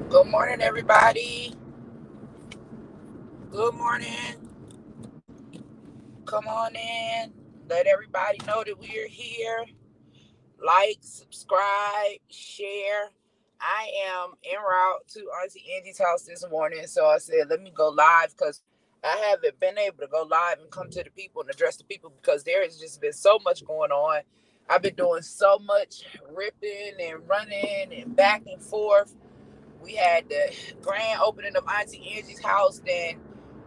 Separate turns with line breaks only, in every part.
Good morning, everybody. Good morning. Come on in. Let everybody know that we're here. Like, subscribe, share. I am en route to Auntie Angie's house this morning, so I said, let me go live because I haven't been able to go live and come to the people and address the people because there has just been so much going on. I've been doing so much ripping and running and back and forth. We had the grand opening of Auntie Angie's house, then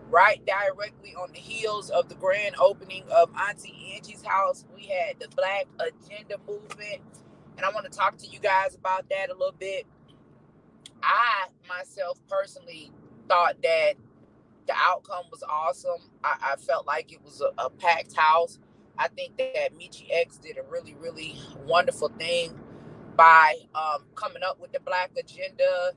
right directly on the heels of the grand opening of Auntie Angie's house, we had the Black Agenda movement. And I want to talk to you guys about that a little bit. I myself personally thought that the outcome was awesome. I felt like it was a packed house. I think that Michi X did a really, really wonderful thing by coming up with the Black Agenda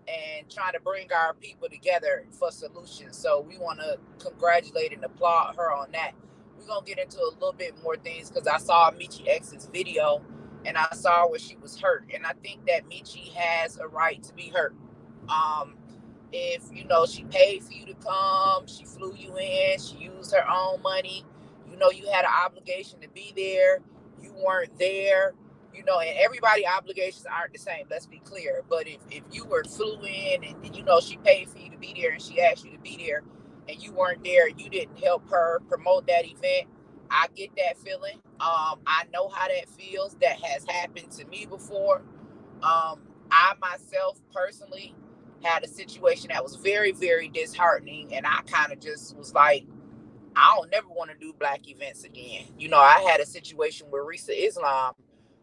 and trying to bring our people together for solutions. So we want to congratulate and applaud her on that. We're going to get into a little bit more things because I saw Michi X's video and I saw where she was hurt. And I think that Michi has a right to be hurt. Um, if she paid for you to come, she flew you in, she used her own money, you had an obligation to be there, you weren't there, and everybody obligations aren't the same, let's be clear. But if you were flew in and she paid for you to be there and she asked you to be there and you weren't there, you didn't help her promote that event. I get that feeling. I know how that feels. That has happened to me before. I myself personally had a situation that was very, very disheartening, and I kind of just was like, I don't never want to do black events again. I had a situation with Risa Islam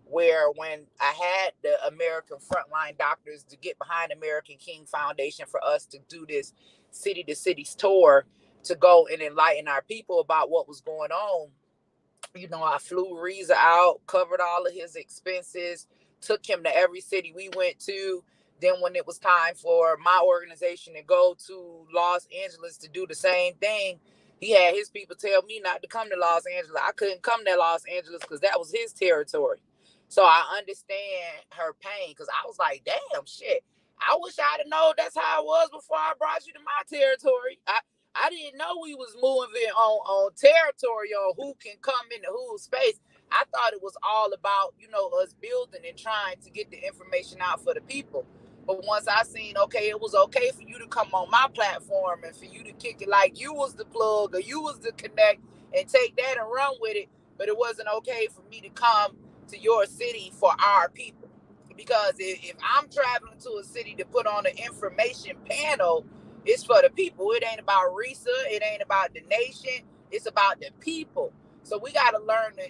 where when I had the American Frontline Doctors to get behind American King Foundation for us to do this city to cities tour to go and enlighten our people about what was going on. I flew Reza out, covered all of his expenses, took him to every city we went to. Then when it was time for my organization to go to Los Angeles to do the same thing, he had his people tell me not to come to Los Angeles. I couldn't come to Los Angeles because that was his territory. So I understand her pain because I was like, damn, shit. I wish I'd have known that's how it was before I brought you to my territory. I didn't know we was moving on territory on who can come into whose space. I thought it was all about, us building and trying to get the information out for the people. But once I seen, okay, it was okay for you to come on my platform and for you to kick it like you was the plug or you was the connect and take that and run with it. But it wasn't okay for me to come to your city for our people. Because if I'm traveling to a city to put on an information panel, it's for the people. It ain't about Risa. It ain't about the nation. It's about the people. So we got to learn to,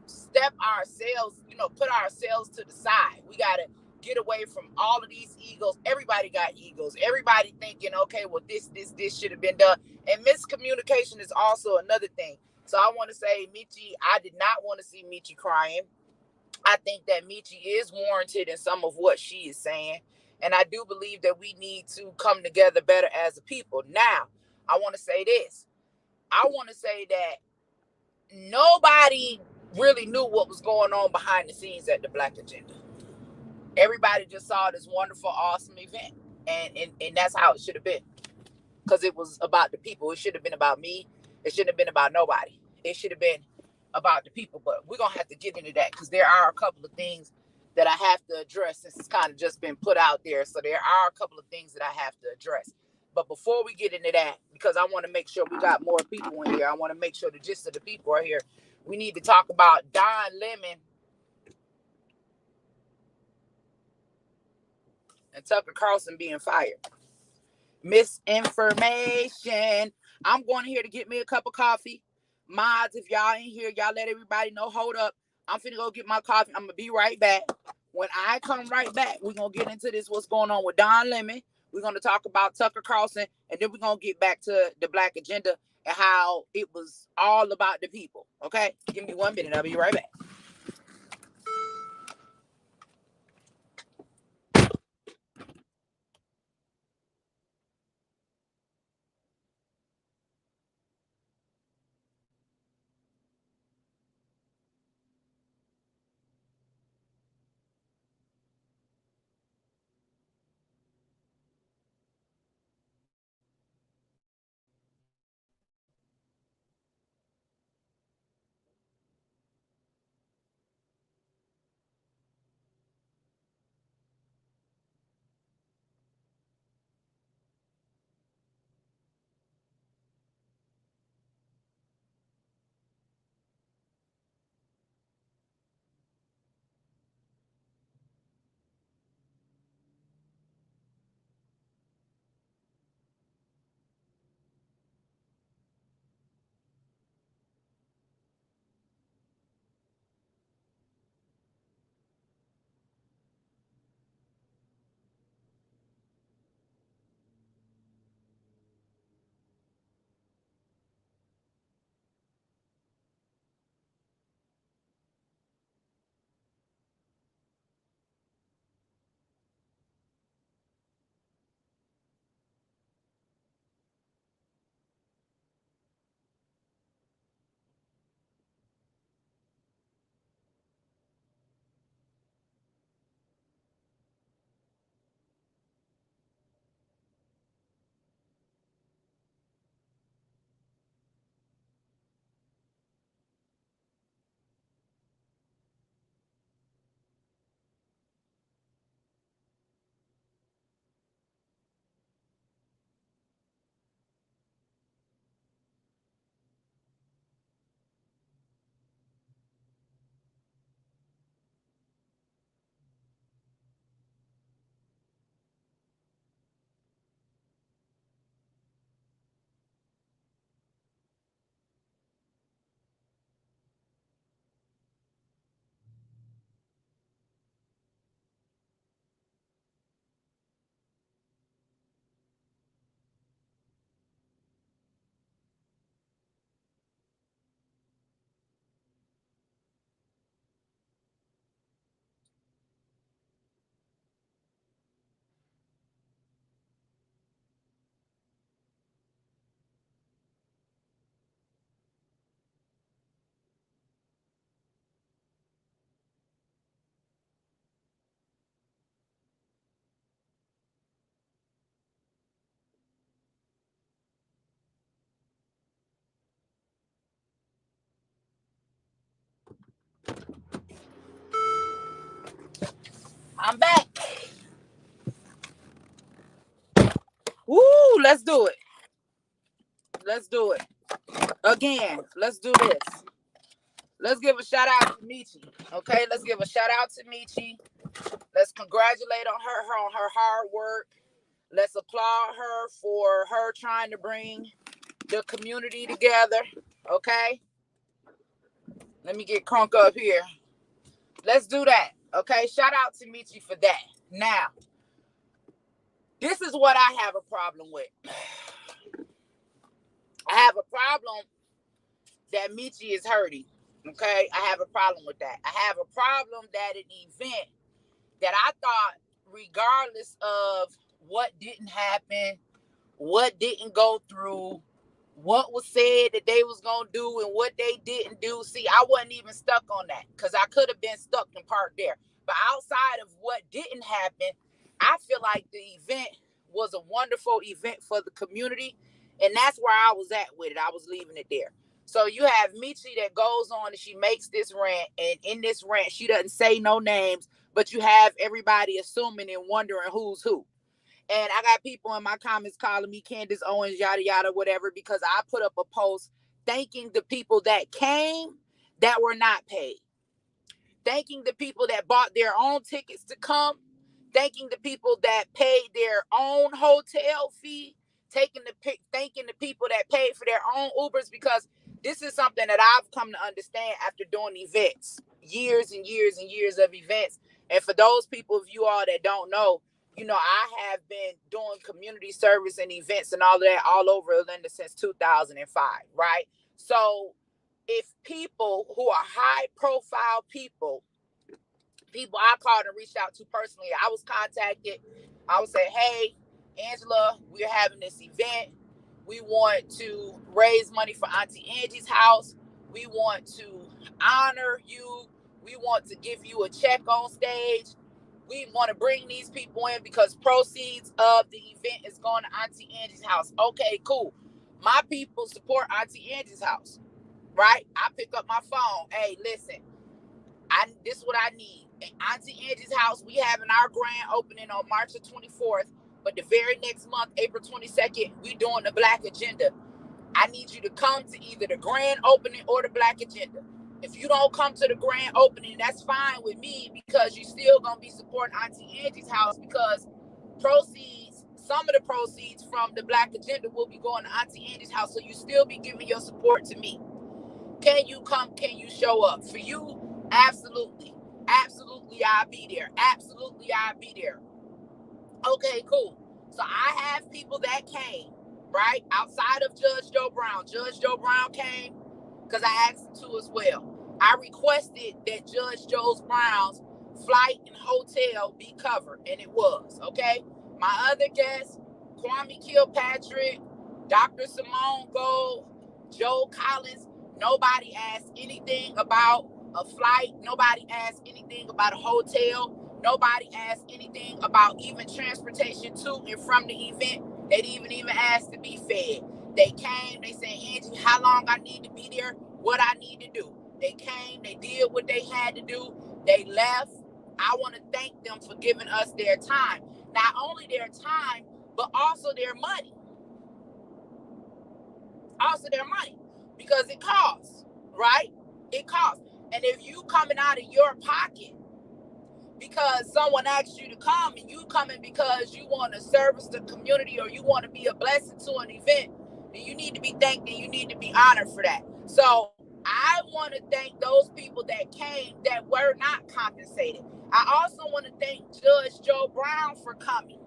step ourselves, put ourselves to the side. We got to get away from all of these egos. Everybody got egos. Everybody thinking, okay, well, this should have been done. And miscommunication is also another thing. So I want to say, Michi, I did not want to see Michi crying. I think that Michi is warranted in some of what she is saying. And I do believe that we need to come together better as a people. Now, I want to say this. I want to say that nobody really knew what was going on behind the scenes at the Black Agenda. Everybody just saw this wonderful, awesome event. And that's how it should have been. Because it was about the people. It should have been about me. It shouldn't have been about nobody. It should have been about the people. But we're going to have to get into that because there are a couple of things that I have to address since it's kind of just been put out there. So there are a couple of things that I have to address. But before we get into that, because I want to make sure we got more people in here, I want to make sure the gist of the people are here. We need to talk about Don Lemon and Tucker Carlson being fired. Misinformation. I'm going here to get me a cup of coffee. Mods, if y'all ain't here, y'all let everybody know. Hold up. I'm finna go get my coffee. I'm gonna be right back. When I come right back, we're gonna get into this, what's going on with Don Lemon. We're gonna talk about Tucker Carlson, and then we're gonna get back to the Black Agenda and how it was all about the people. Okay? Give me 1 minute. I'll be right back. I'm back. Woo, let's do it. Let's do it. Again, let's do this. Let's give a shout out to Michis. Okay, let's give a shout out to Michis. Let's congratulate on her hard work. Let's applaud her for her trying to bring the community together. Okay? Let me get crunk up here. Let's do that. Okay? Shout out to Michis for that. Now, this is what I have a problem with. I have a problem that Michis is hurting. Okay? I have a problem with that. I have a problem that an event that I thought, regardless of what didn't happen, what didn't go through, what was said that they was going to do and what they didn't do. See, I wasn't even stuck on that because I could have been stuck and parked there. But outside of what didn't happen, I feel like the event was a wonderful event for the community. And that's where I was at with it. I was leaving it there. So you have Michis that goes on and she makes this rant. And in this rant, she doesn't say no names, but you have everybody assuming and wondering who's who. And I got people in my comments calling me Candace Owens, yada, yada, whatever, because I put up a post thanking the people that came that were not paid. Thanking the people that bought their own tickets to come. Thanking the people that paid their own hotel fee. Thanking the people that paid for their own Ubers, because this is something that I've come to understand after doing events. Years and years and years of events. And for those people of you all that don't know, you know, I have been doing community service and events and all of that all over Atlanta since 2005, right? So if people who are high profile people I called and reached out to personally, I was contacted, I would say, hey, Angela, we're having this event. We want to raise money for Auntie Angie's house. We want to honor you. We want to give you a check on stage. We want to bring these people in because proceeds of the event is going to Auntie Angie's house. Okay, cool. My people support Auntie Angie's house, right? I pick up my phone. Hey, listen, this is what I need. At Auntie Angie's house, we having our grand opening on March the 24th, but the very next month, April 22nd, we doing the Black Agenda. I need you to come to either the grand opening or the Black Agenda. If you don't come to the grand opening, that's fine with me because you're still going to be supporting Auntie Angie's house because some of the proceeds from the Black Agenda will be going to Auntie Angie's house, so you still be giving your support to me. Can you come? Can you show up? For you, absolutely. Absolutely, I'll be there. Absolutely, I'll be there. Okay, cool. So I have people that came, right? Outside of Judge Joe Brown. Judge Joe Brown came because I asked him to as well. I requested that Judge Joe Brown's flight and hotel be covered, and it was, okay? My other guests, Kwame Kilpatrick, Dr. Simone Gold, Joe Collins, nobody asked anything about a flight. Nobody asked anything about a hotel. Nobody asked anything about even transportation to and from the event. They didn't even ask to be fed. They came, they said, Angie, how long I need to be there, what I need to do. They came, they did what they had to do, they left. I want to thank them for giving us their time. Not only their time, but also their money. Also their money. Because it costs, right? It costs. And if you coming out of your pocket because someone asked you to come and you coming because you want to service the community or you want to be a blessing to an event, then you need to be thanked and you need to be honored for that. So I want to thank those people that came that were not compensated. I also want to thank Judge Joe Brown for coming,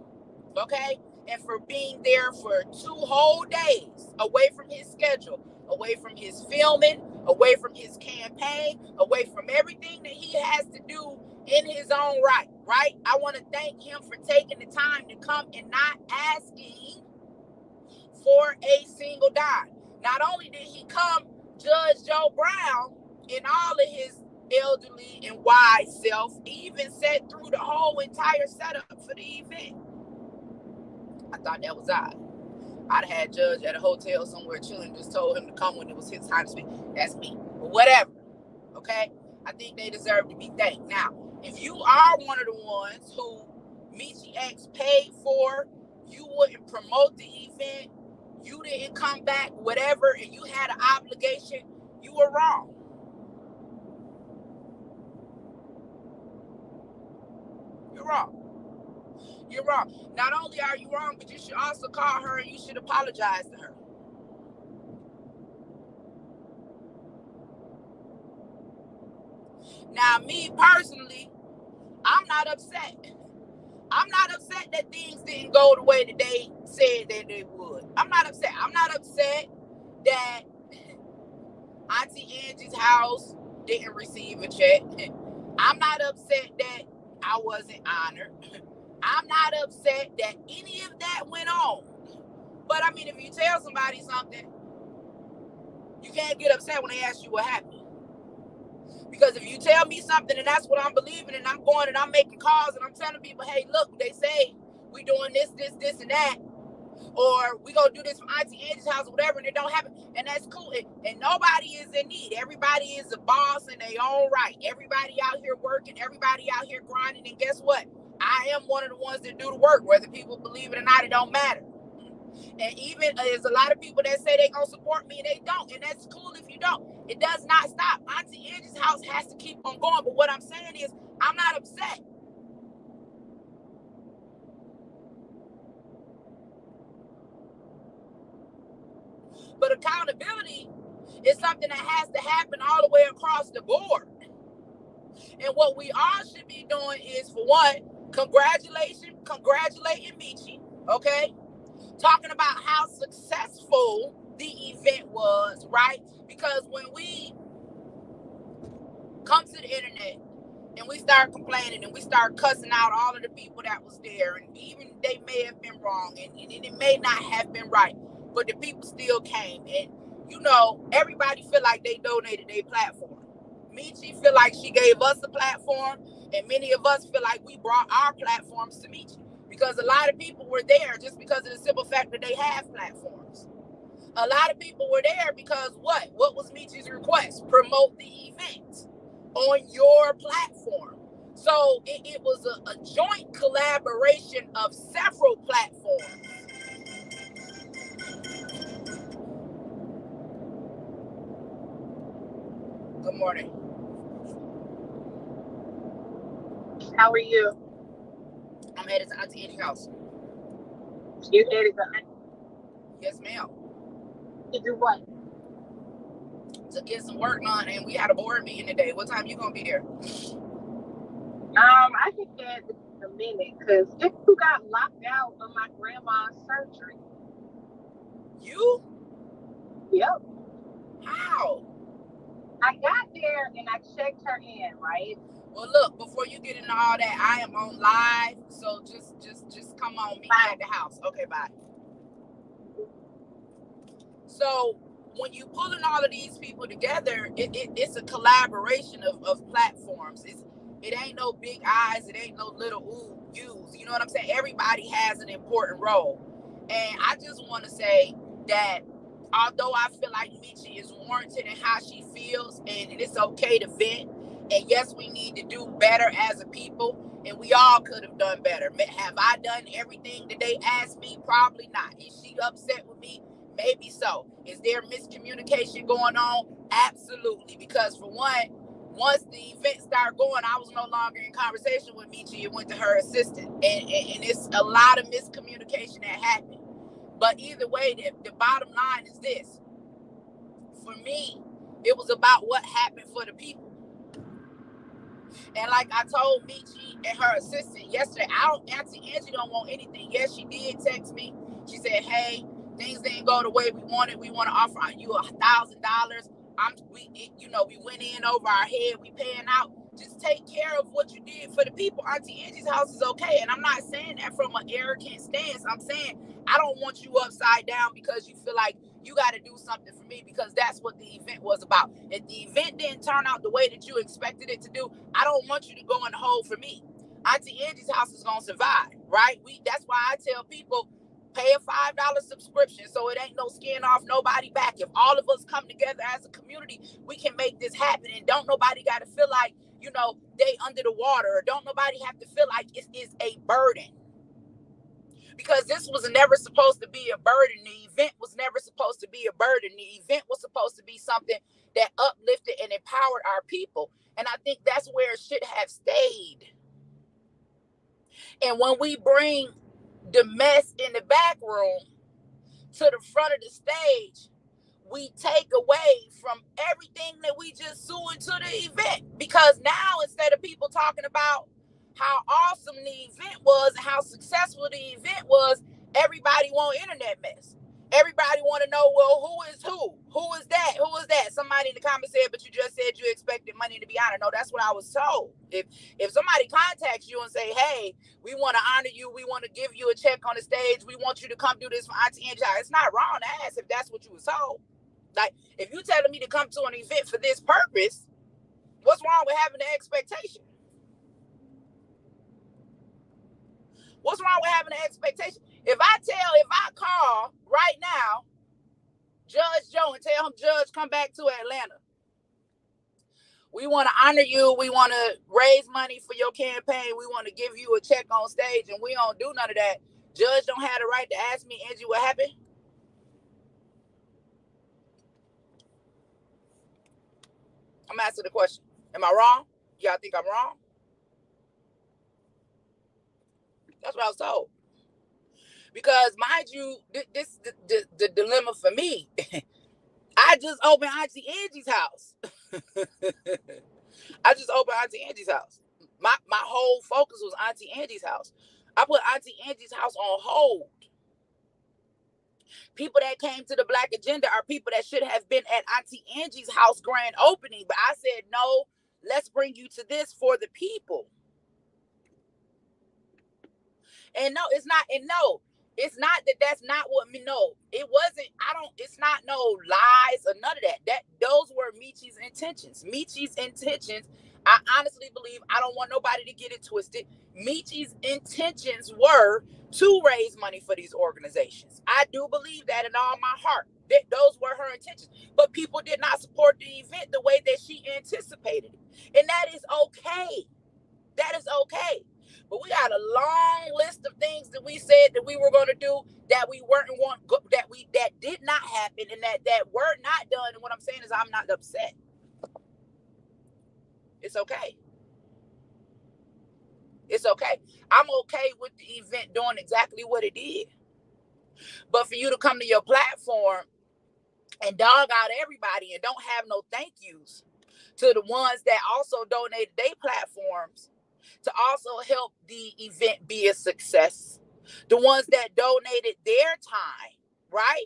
okay? And for being there for 2 whole days away from his schedule, away from his filming, away from his campaign, away from everything that he has to do in his own right? I want to thank him for taking the time to come and not asking for a single dime. Not only did he come, Judge Joe Brown, in all of his elderly and wise self, even sat through the whole entire setup for the event. I thought that was odd. I'd have had Judge at a hotel somewhere chilling, just told him to come when it was his time to speak. That's me. But whatever. Okay? I think they deserve to be thanked. Now, If you are one of the ones who Michi X paid for, you wouldn't promote the event, you didn't come back, whatever, and you had an obligation, you were wrong. You're wrong. You're wrong. Not only are you wrong, but you should also call her and you should apologize to her. Now, me personally, I'm not upset. I'm not upset that things didn't go the way that they said that they would. I'm not upset. I'm not upset that Auntie Angie's house didn't receive a check. I'm not upset that I wasn't honored. I'm not upset that any of that went on. But I mean, if you tell somebody something, you can't get upset when they ask you what happened. Because if you tell me something and that's what I'm believing, and I'm going and I'm making calls and I'm telling people, hey, look, they say we doing this, and that, or we gonna do this from Auntie Angie's house or whatever, and it don't happen, and that's cool. And nobody is in need. Everybody is a boss in their own right. Everybody out here working, everybody out here grinding, and guess what? I am one of the ones that do the work. Whether people believe it or not, it don't matter. And even there's a lot of people that say they gonna support me and they don't, and that's cool if you don't. It does not stop. Auntie Angie's house has to keep on going. But what I'm saying is, I'm not upset. But accountability is something that has to happen all the way across the board. And what we all should be doing is, for one, congratulating Michi, okay? Talking about how successful the event was, right? Because when we come to the internet and we start complaining and we start cussing out all of the people that was there, and even they may have been wrong and it may not have been right, but the people still came, and you know, everybody feel like they donated their platform. Michi feel like she gave us a platform, and many of us feel like we brought our platforms to Michi, because a lot of people were there just because of the simple fact that they have platforms. A lot of people were there because what was Michi's request? Promote the event on your platform. So it was a joint collaboration of several platforms. Good morning.
How are you?
I'm headed to Auntie Angie's house.
You headed to?
Yes, ma'am.
To do what?
To get some work done, and we had a board meeting today. What time you gonna be there?
I can get a minute, because you got locked out of my grandma's surgery.
You?
Yep.
How?
I got there and I checked her in, right?
Well, look, before you get into all that, I am on live, so just come on, meet me at the house. Okay, bye. So when you pulling all of these people together, it's a collaboration of platforms. It ain't no big eyes, it ain't no little ooh yous. You know what I'm saying? Everybody has an important role. And I just want to say that although I feel like Michi is warranted in how she feels, and it's okay to vent, and yes, we need to do better as a people, and we all could have done better. Have I done everything that they asked me? Probably not. Is she upset with me? Maybe so. Is there miscommunication going on? Absolutely. Because for one, once the event started going, I was no longer in conversation with Michi. It went to her assistant. And it's a lot of miscommunication that happened. But either way, the bottom line is this. For me, it was about what happened for the people. And like I told Michi and her assistant yesterday, Auntie Angie don't want anything. Yes, she did text me. She said, hey, things didn't go the way we wanted. We want to offer you $1,000. We went in over our head. We paying out. Just take care of what you did for the people. Auntie Angie's house is okay. And I'm not saying that from an arrogant stance. I'm saying I don't want you upside down because you feel like you got to do something for me, because that's what the event was about. If the event didn't turn out the way that you expected it to do, I don't want you to go in the hole for me. Auntie Angie's house is going to survive, right? That's why I tell people, pay a $5 subscription so it ain't no skin off nobody back. If all of us come together as a community, we can make this happen, and don't nobody got to feel like, they under the water, or don't nobody have to feel like it is a burden. Because this was never supposed to be a burden. The event was never supposed to be a burden. The event was supposed to be something that uplifted and empowered our people. And I think that's where it should have stayed. And when we bring the mess in the back room to the front of the stage, we take away from everything that we just threw into the event. Because now, instead of people talking about how awesome the event was and how successful the event was, everybody want internet mess. Everybody want to know, well, who is who? Who is that? Who is that? Somebody in the comments said, but you just said you expected money to be honored. No, that's what I was told. If somebody contacts you and say, hey, we want to honor you, we want to give you a check on the stage, we want you to come do this for Auntie Angie, it's not wrong to ask if that's what you was told. Like, if you telling me to come to an event for this purpose, what's wrong with having the expectation? What's wrong with having an expectation? If I call right now, Judge Joe, and tell him, Judge, come back to Atlanta. We want to honor you. We want to raise money for your campaign. We want to give you a check on stage, and we don't do none of that. Judge don't have the right to ask me, Angie, what happened? I'm asking the question. Am I wrong? Y'all think I'm wrong? That's what I was told. Because, mind you, this is the dilemma for me. I just opened Auntie Angie's house. I just opened Auntie Angie's house. My whole focus was Auntie Angie's house. I put Auntie Angie's house on hold. People that came to the Black Agenda are people that should have been at Auntie Angie's house grand opening. But I said, no, let's bring you to this for the people. And no, it's not. And no, it's not that that's not what me. No, it wasn't. It's not no lies or none of that. Those were Michis' intentions. Michis' intentions. I honestly believe, I don't want nobody to get it twisted. Michis' intentions were to raise money for these organizations. I do believe that in all my heart. Those were her intentions. But people did not support the event the way that she anticipated it. And that is okay. That is okay. But we got a long list of things that we said that we were going to do that we weren't that did not happen, and that were not done. And what I'm saying is, I'm not upset. It's okay. It's okay. I'm okay with the event doing exactly what it did. But for you to come to your platform and dog out everybody and don't have no thank yous to the ones that also donated their platforms to also help the event be a success, the ones that donated their time, right?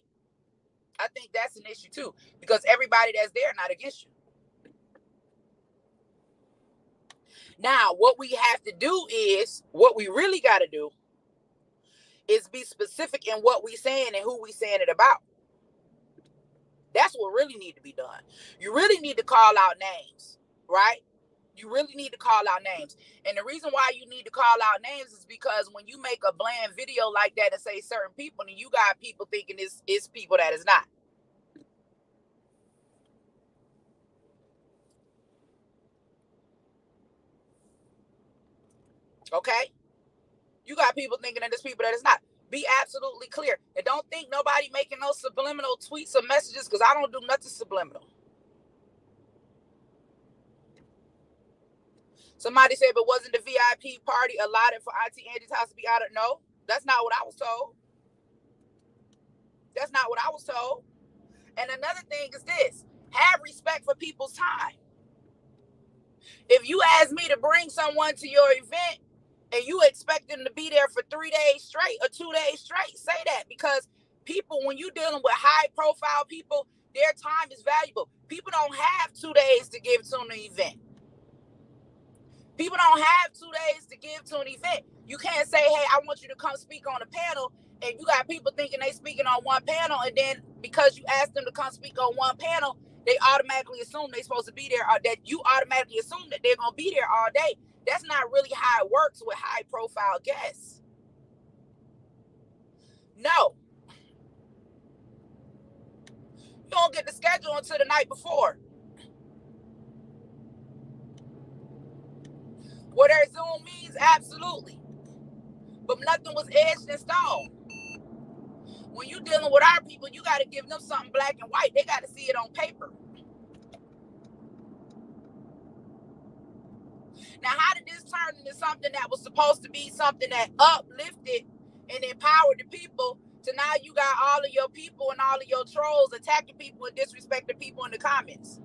I think that's an issue too, because everybody that's there not against you. Now, what we have to do is, what we really got to do is be specific in what we saying and who we saying it about. That's what really need to be done. You really need to call out names, right? You really need to call out names. And the reason why you need to call out names is because when you make a bland video like that and say certain people, then you got people thinking it's people that is not. Okay? You got people thinking that it's people that is not. Be absolutely clear. And don't think nobody making no subliminal tweets or messages, because I don't do nothing subliminal. Somebody said, but wasn't the VIP party allotted for Auntie Angie's house to be honored? No, that's not what I was told. That's not what I was told. And another thing is this: have respect for people's time. If you ask me to bring someone to your event and you expect them to be there for 3 days straight or 2 days straight, say that, because people, when you're dealing with high profile people, their time is valuable. People don't have 2 days to give to an event. People don't have 2 days to give to an event. You can't say, hey, I want you to come speak on a panel, and you got people thinking they speaking on one panel, and then because you asked them to come speak on one panel, they automatically assume they're supposed to be there, or that you automatically assume that they're going to be there all day. That's not really how it works with high profile guests. No. You don't get the schedule until the night before. What their Zoom means, absolutely. But nothing was edged in stone. When you dealing with our people, you got to give them something black and white. They got to see it on paper. Now, how did this turn into something that was supposed to be something that uplifted and empowered the people to now you got all of your people and all of your trolls attacking people and disrespecting people in the comments?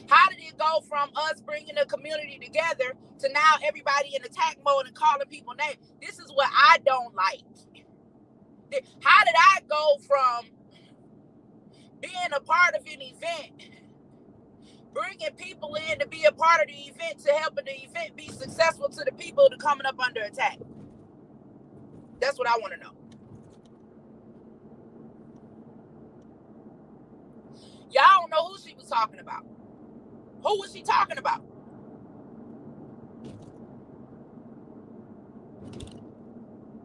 How did it go from us bringing the community together to now everybody in attack mode and calling people names? This is what I don't like. How did I go from being a part of an event, bringing people in to be a part of the event, to helping the event be successful, to the people to coming up under attack? That's what I want to know. Y'all don't know who she was talking about. Who was she talking about?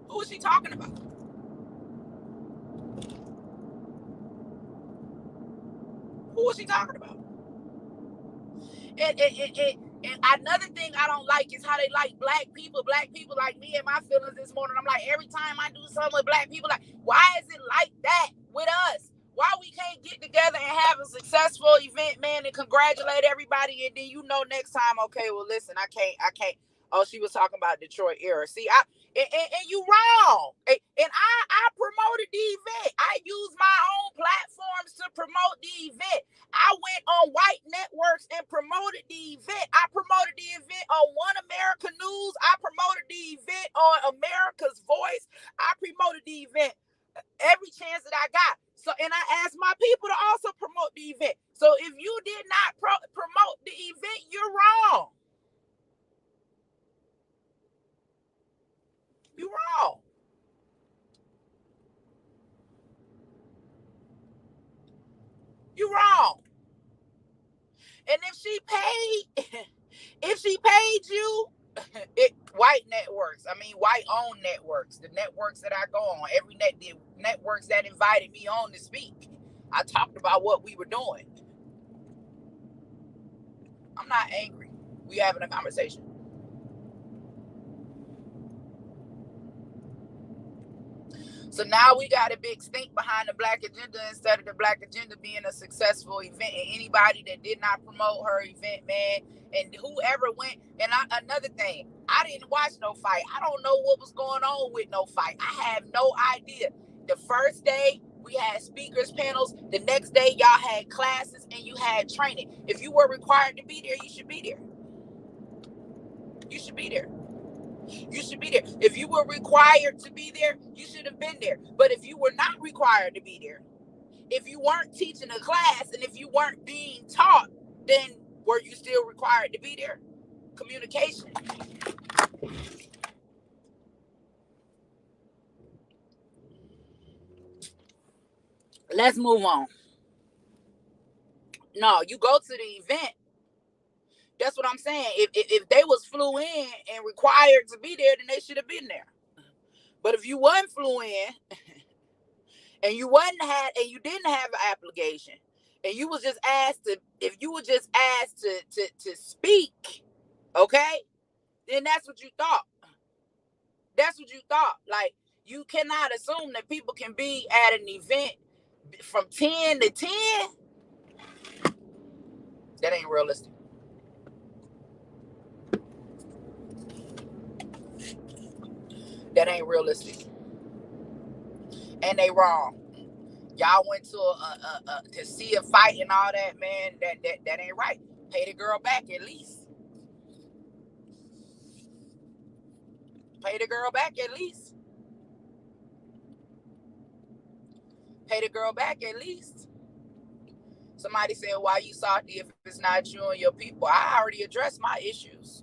Who was she talking about? Who was she talking about? And another thing I don't like is how they like black people like me and my feelings this morning. I'm like, every time I do something with black people, like, why is it like that with us? Why we can't get together and have a successful event, man, and congratulate everybody, and then next time, okay, well, listen, I can't. Oh, she was talking about Detroit era. See, and you wrong. And I promoted the event. I used my own platforms to promote the event. I went on white networks and promoted the event. I promoted the event on One America News. I promoted the event on America's Voice. I promoted the event every chance that I got. So, and I asked my people to also promote the event. So if you did not promote the event, you're wrong. You're wrong. You're wrong. And if she paid you, white networks, white owned networks, the networks that I go on, the networks that invited me on to speak, I talked about what we were doing. I'm not angry. We having a conversation. So now we got a big stink behind the black agenda instead of the black agenda being a successful event. And anybody that did not promote her event, man, and whoever went, and another thing, I didn't watch no fight. I don't know what was going on with no fight. I have no idea. The first day we had speakers panels. The next day y'all had classes and you had training. If you were required to be there, you should be there. You should be there. You should be there. If you were required to be there, you should have been there. But if you were not required to be there, if you weren't teaching a class and if you weren't being taught, then were you still required to be there? Communication. Let's move on. No, you go to the event. That's what I'm saying. If they was flew in and required to be there, then they should have been there. But if you wasn't flew in and you didn't have an application, and you was just asked to speak, okay, then that's what you thought. That's what you thought. Like, you cannot assume that people can be at an event from 10 to 10. That ain't realistic. That ain't realistic. And they wrong. Y'all went to see a fight and all that, man. That ain't right. Pay the girl back at least. Pay the girl back at least. Pay the girl back at least. Somebody said, why you salty if it's not you and your people? I already addressed my issues.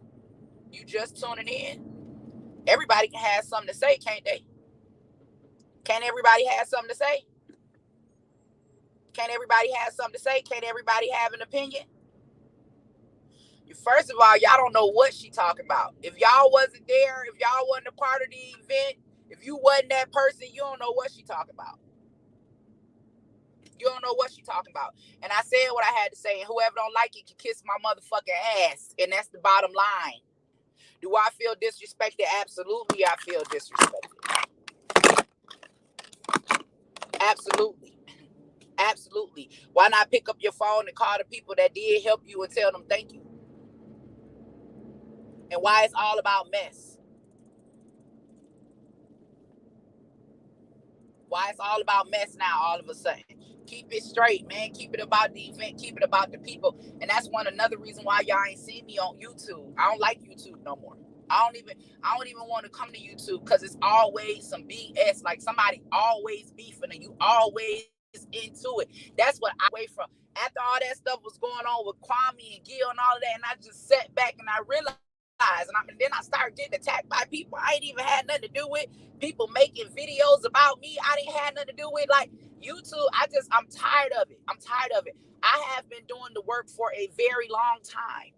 You just tuning in. Everybody can have something to say, can't they? Can't everybody have something to say? Can't everybody have something to say? Can't everybody have an opinion? First of all, y'all don't know what she talking about. If y'all wasn't there, if y'all wasn't a part of the event, if you wasn't that person, you don't know what she talking about. You don't know what she talking about. And I said what I had to say, and whoever don't like it can kiss my motherfucking ass. And that's the bottom line. Do I feel disrespected? Absolutely, I feel disrespected. Absolutely. Absolutely. Why not pick up your phone and call the people that did help you and tell them thank you? And why it's all about mess. Why it's all about mess now all of a sudden. Keep it straight, man. Keep it about the event. Keep it about the people. And that's another reason why y'all ain't seen me on YouTube. I don't like YouTube no more. I don't even want to come to YouTube because it's always some BS. Like somebody always beefing and you always into it. That's what I away from. After all that stuff was going on with Kwame and Gil and all of that, and I just sat back and I realized, and then I started getting attacked by people I ain't even had nothing to do with. People making videos about me I didn't have nothing to do with. Like YouTube, I'm tired of it. I'm tired of it. I have been doing the work for a very long time.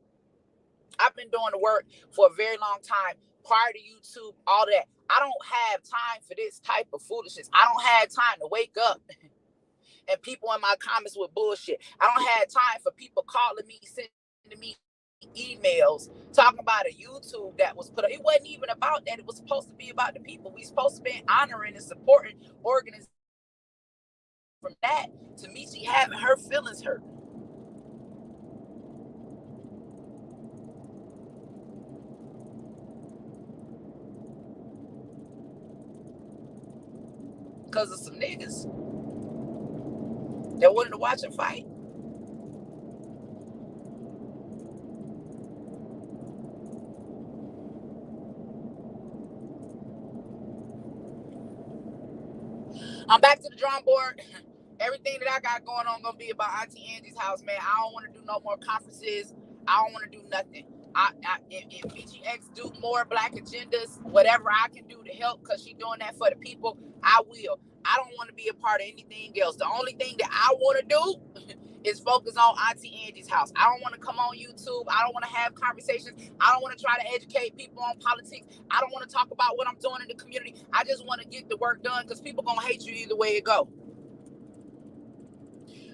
I've been doing the work for a very long time. Prior to YouTube, all that. I don't have time for this type of foolishness. I don't have time to wake up and people in my comments with bullshit. I don't have time for people calling me, sending me emails, talking about a YouTube that was put up. It wasn't even about that. It was supposed to be about the people. We supposed to be honoring and supporting organizations. From that to Michis having her feelings hurt. Because of some niggas that wanted to watch her fight. I'm back to the drawing board. Everything that I got going on gonna be about Auntie Angie's house, man. I don't want to do no more conferences. I don't want to do nothing. If BGX do more black agendas, whatever I can do to help, because she's doing that for the people, I will. I don't want to be a part of anything else. The only thing that I want to do is focus on Auntie Angie's house. I don't want to come on YouTube. I don't want to have conversations. I don't want to try to educate people on politics. I don't want to talk about what I'm doing in the community. I just want to get the work done because people gonna hate you either way it go.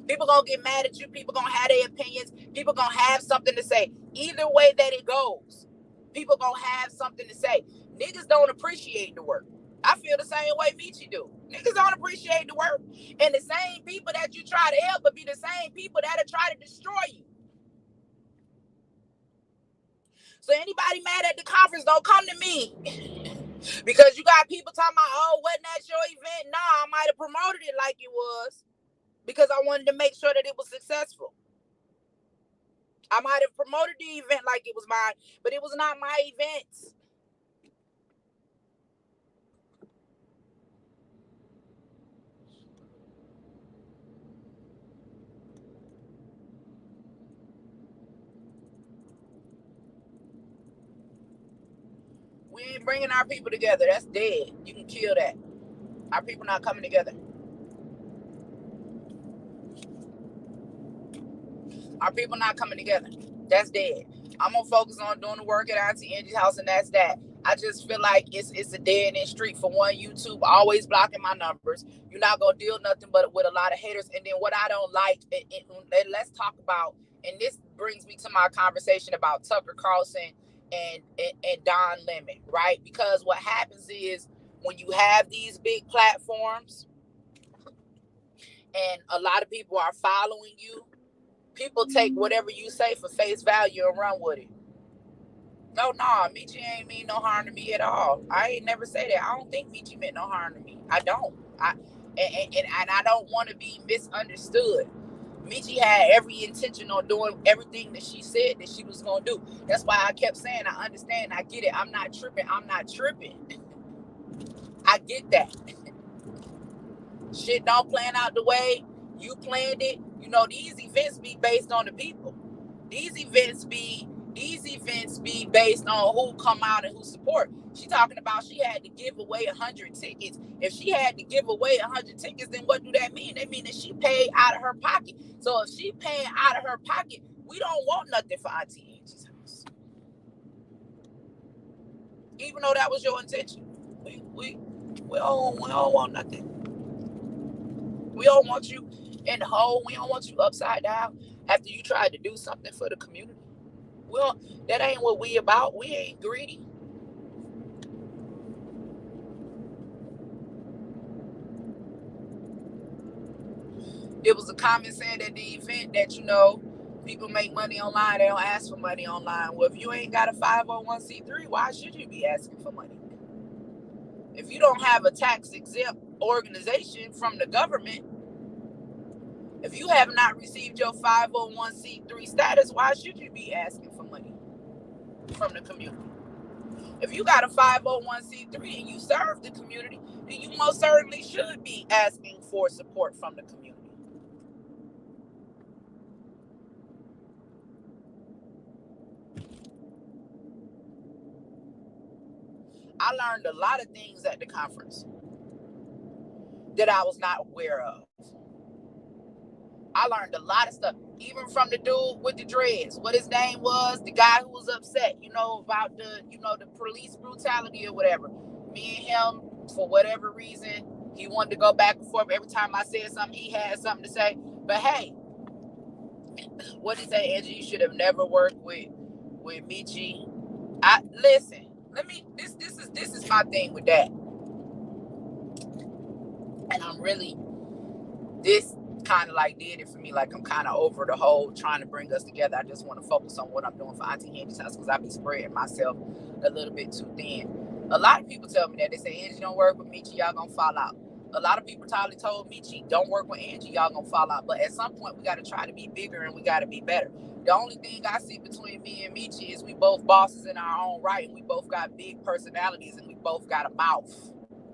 People gonna get mad at you. People gonna have their opinions. People gonna have something to say. Either way that it goes, people gonna have something to say. Niggas don't appreciate the work. I feel the same way Michis do. Niggas don't appreciate the work. And the same people that you try to help will be the same people that'll try to destroy you. So anybody mad at the conference, don't come to me. Because you got people talking about, oh, wasn't that your event? Nah, I might have promoted it like it was. Because I wanted to make sure that it was successful. I might have promoted the event like it was mine, but it was not my event. We ain't bringing our people together. That's dead. You can kill that. Our people not coming together. Our people not coming together. That's dead. I'm gonna focus on doing the work at Auntie Angie's house, and that's that. I just feel like it's a dead end street. For one, YouTube always blocking my numbers. You're not gonna deal nothing but with a lot of haters. And then what I don't like, and let's talk about, and this brings me to my conversation about Tucker Carlson and Don Lemon, right? Because what happens is when you have these big platforms and a lot of people are following you, people take whatever you say for face value and run with it. No, nah, Michi ain't mean no harm to me at all. I ain't never say that. I don't think Michi meant no harm to me. I don't. And I don't want to be misunderstood. Michi had every intention on doing everything that she said that she was gonna do. That's why I kept saying, I understand, I get it. I'm not tripping. I'm not tripping. I get that. Shit don't plan out the way you planned it. You know, these events be based on the people. These events be based on who come out and who support. She talking about she had to give away 100 tickets. If she had to give away 100 tickets, then what do that mean? That means that she paid out of her pocket. So if she paying out of her pocket, we don't want nothing for Auntie Angie's house. Even though that was your intention. We don't want nothing. We don't want you. in the hole. We don't want you upside down after you tried to do something for the community. Well, that ain't what we about. We ain't greedy. It was a comment saying at the event that, people make money online. They don't ask for money online. Well, if you ain't got a 501c3, why should you be asking for money? If you don't have a tax exempt organization from the government, if you have not received your 501c3 status, why should you be asking for money from the community? If you got a 501c3 and you serve the community, then you most certainly should be asking for support from the community. I learned a lot of things at the conference that I was not aware of. I learned a lot of stuff, even from the dude with the dreads. What his name was, the guy who was upset, about the police brutality or whatever. Me and him, for whatever reason, he wanted to go back and forth. Every time I said something, he had something to say. But hey, what did he say, Angie? You should have never worked with Michi. Listen. This is my thing with that, and I'm really this kind of like did it for me. Like, I'm kind of over the whole trying to bring us together. I just want to focus on what I'm doing for Auntie Angie's house, because I be spreading myself a little bit too thin. A lot of people tell me that. They say, Angie, don't work with Michi, y'all gonna fall out. A lot of people probably told Michi, don't work with Angie, y'all gonna fall out. But at some point, we got to try to be bigger and we got to be better. The only thing I see between me and Michi is we both bosses in our own right, and we both got big personalities, and we both got a mouth,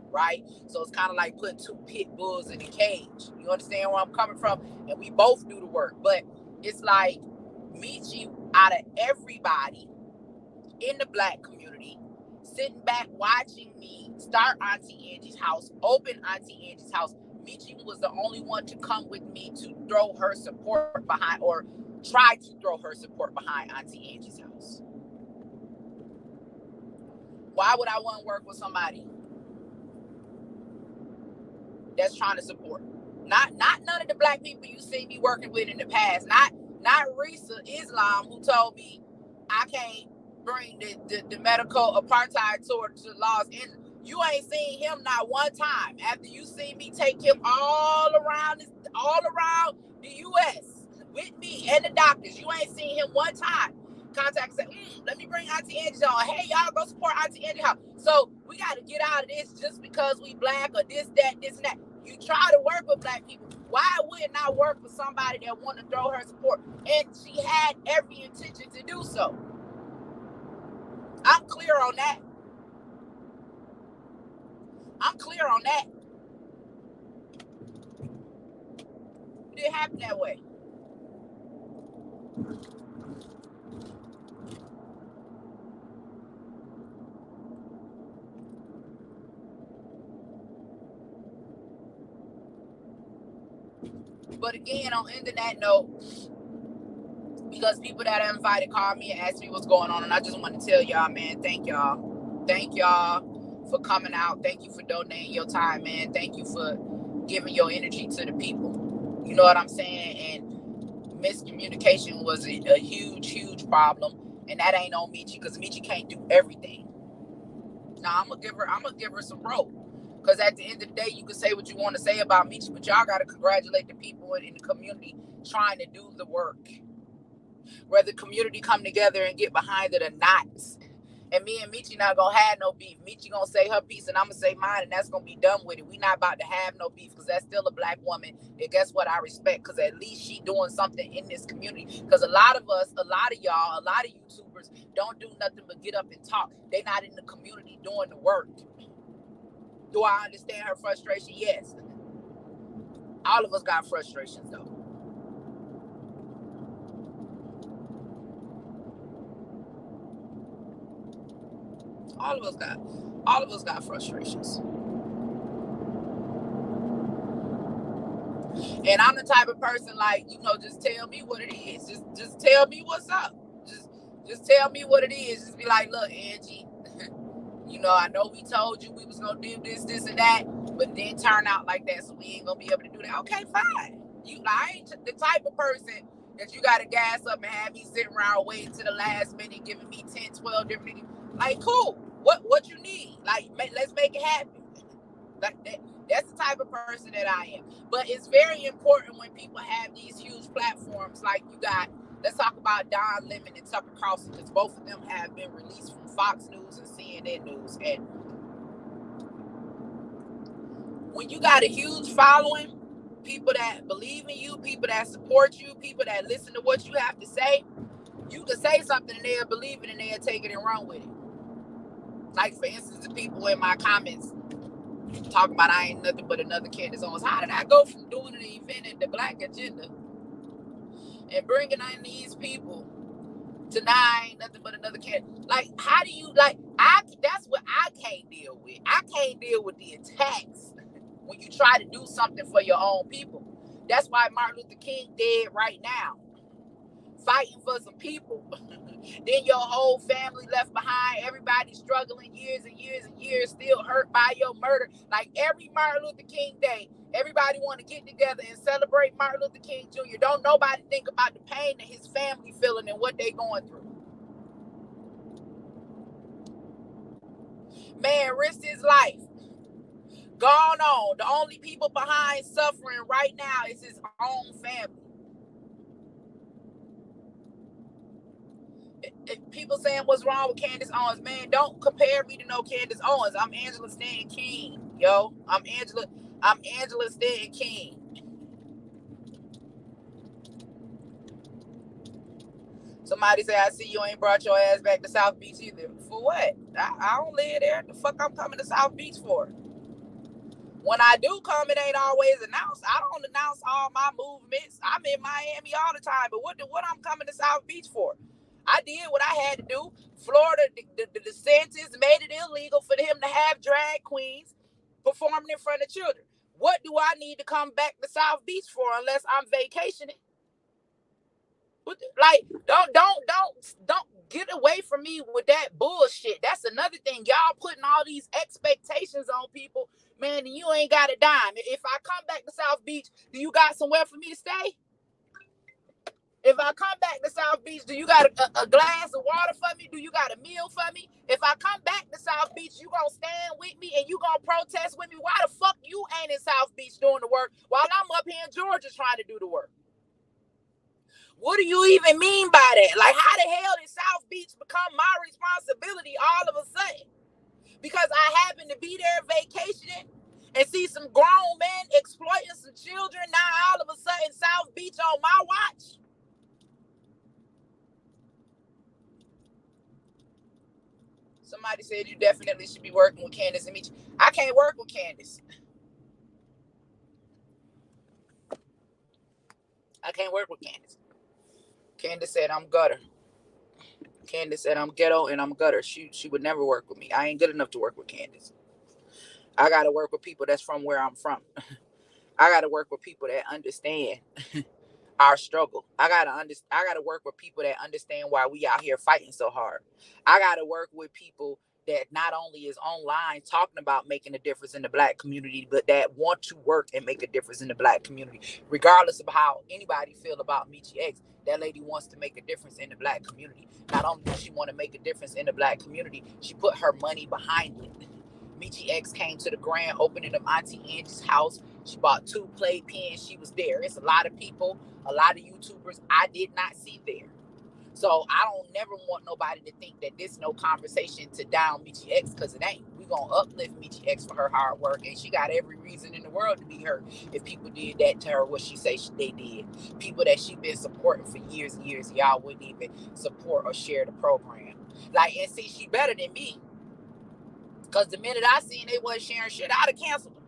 right? So it's kind of like putting two pit bulls in a cage. You understand where I'm coming from? And we both do the work. But it's like Michi, out of everybody in the Black community, sitting back watching me start Auntie Angie's house, open Auntie Angie's house, Michi was the only one to come with me to throw her support behind, or try to throw her support behind Auntie Angie's house. Why would I want to work with somebody that's trying to support? Not none of the Black people you see me working with in the past. Not Risa Islam, who told me I can't bring the medical apartheid to the laws. And you ain't seen him not one time. After you see me take him all around the U.S. with me and the doctors, you ain't seen him one time contact and say, let me bring Auntie Angie on. Hey, y'all go support Auntie Angie house. So we got to get out of this just because we Black or this, and that. You try to work with Black people. Why would it not work for somebody that want to throw her support? And she had every intention to do so. I'm clear on that. It didn't happen that way. But again, on ending that note, because people that I invited called me and asked me what's going on, and I just want to tell y'all, man, thank y'all. Thank y'all for coming out. Thank you for donating your time, man. Thank you for giving your energy to the people. You know what I'm saying? And miscommunication was a huge problem, and that ain't on Michi, because Michi can't do everything. Now I'm gonna give her some rope. Because at the end of the day, you can say what you want to say about Michi, but y'all got to congratulate the people in the community trying to do the work. Whether the community come together and get behind it or not. And me and Michi not going to have no beef. Michi going to say her piece and I'm going to say mine, and that's going to be done with it. We not about to have no beef, because that's still a Black woman. And guess what? I respect, because at least she doing something in this community. Because a lot of us, a lot of y'all, a lot of YouTubers don't do nothing but get up and talk. They not in the community doing the work. Do I understand her frustration? Yes. All of us got frustrations, though. All of us got frustrations. And I'm the type of person, like, just tell me what it is. Just tell me what's up. Just tell me what it is. Just be like, look, Angie, I know we told you we was gonna do this, and that, but it didn't turn out like that, so we ain't gonna be able to do that. Okay, fine. I ain't the type of person that you gotta gas up and have me sitting around waiting to the last minute, giving me 10, 12 different niggas. Like, cool. What you need? Like, let's make it happen. Like that's the type of person that I am. But it's very important when people have these huge platforms, like you got. Let's talk about Don Lemon and Tucker Carlson, because both of them have been released from Fox News and CNN News. And when you got a huge following, people that believe in you, people that support you, people that listen to what you have to say, you can say something and they'll believe it and they'll take it and run with it. Like, for instance, the people in my comments talking about I ain't nothing but another Candace Owens. How did I go from doing an event in the Black agenda and bringing in these people to now I ain't nothing but another Candace? Like, how do you, like, that's what I can't deal with. I can't deal with the attacks when you try to do something for your own people. That's why Martin Luther King dead right now, fighting for some people. Then your whole family left behind, everybody struggling years and years and years, still hurt by your murder. Like, every Martin Luther King Day, everybody want to get together and celebrate Martin Luther King Jr. Don't nobody think about the pain that his family feeling and what they going through. Man risked his life, gone on. The only people behind suffering right now is his own family. People saying what's wrong with Candace Owens. Man, don't compare me to no Candace Owens. I'm Angela Stanton King, yo. I'm Angela Stanton King. Somebody say, I see you ain't brought your ass back to South Beach either. For what? I don't live there. The fuck I'm coming to South Beach for? When I do come, it ain't always announced. I don't announce all my movements. I'm in Miami all the time. But what I'm coming to South Beach for? I did what I had to do. Florida, the DeSantis made it illegal for him to have drag queens performing in front of children. What do I need to come back to South Beach for unless I'm vacationing? Like, don't get away from me with that bullshit. That's another thing. Y'all putting all these expectations on people, man, and you ain't got a dime. If I come back to South Beach, do you got somewhere for me to stay? If I come back to South Beach, do you got a glass of water for me? Do you got a meal for me? If I come back to South Beach, you gonna stand with me and you gonna protest with me? Why the fuck you ain't in South Beach doing the work while I'm up here in Georgia trying to do the work? What do you even mean by that? Like, how the hell did South Beach become my responsibility all of a sudden? Because I happen to be there vacationing and see some grown men exploiting some children. Now all of a sudden South Beach on my watch? Somebody said you definitely should be working with Candace and Michis. I can't work with Candace. I can't work with Candace. Candace said I'm gutter. Candace said I'm ghetto and I'm gutter. She would never work with me. I ain't good enough to work with Candace. I gotta work with people that's from where I'm from. I gotta work with people that understand our struggle. I gotta work with people that understand why we out here fighting so hard. I gotta work with people that not only is online talking about making a difference in the Black community, but that want to work and make a difference in the Black community, regardless of how anybody feel about Michis X. That lady wants to make a difference in the Black community. Not only does she want to make a difference in the Black community, she put her money behind it. Michis X came to the grand opening of Auntie Angie's house. She bought 2 playpens. She was there. It's a lot of people, a lot of YouTubers I did not see there. So I don't never want nobody to think that this no conversation to down Michis X, because it ain't. We gonna uplift Michis X for her hard work, and she got every reason in the world to be hurt if people did that to her. What she say they did. People that she been supporting for years and years, y'all wouldn't even support or share the program. Like, and see, she better than me, because the minute I seen they wasn't sharing shit, I'd have canceled them.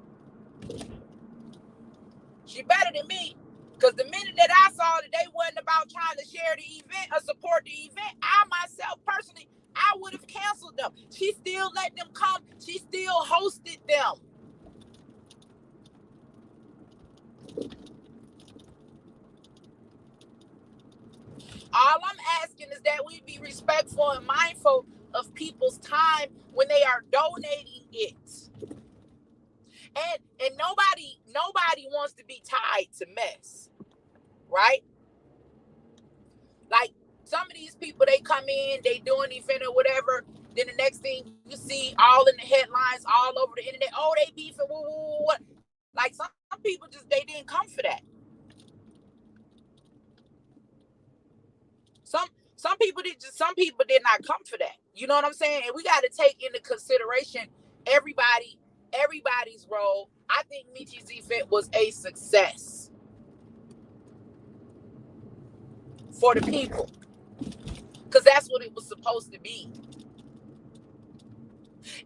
She better than me. Because the minute that I saw that they wasn't about trying to share the event or support the event, I myself personally, I would have canceled them. She still let them come. She still hosted them. All I'm asking is that we be respectful and mindful of people's time when they are donating it. And nobody wants to be tied to mess, right? Like some of these people, they come in, they do an event or whatever. Then the next thing you see, all in the headlines, all over the internet. Oh, they beefing. What? Like some people just they didn't come for that. Some some people did not come for that. You know what I'm saying? And we got to take into consideration everybody's role. I think Michi's event was a success for the people because that's what it was supposed to be.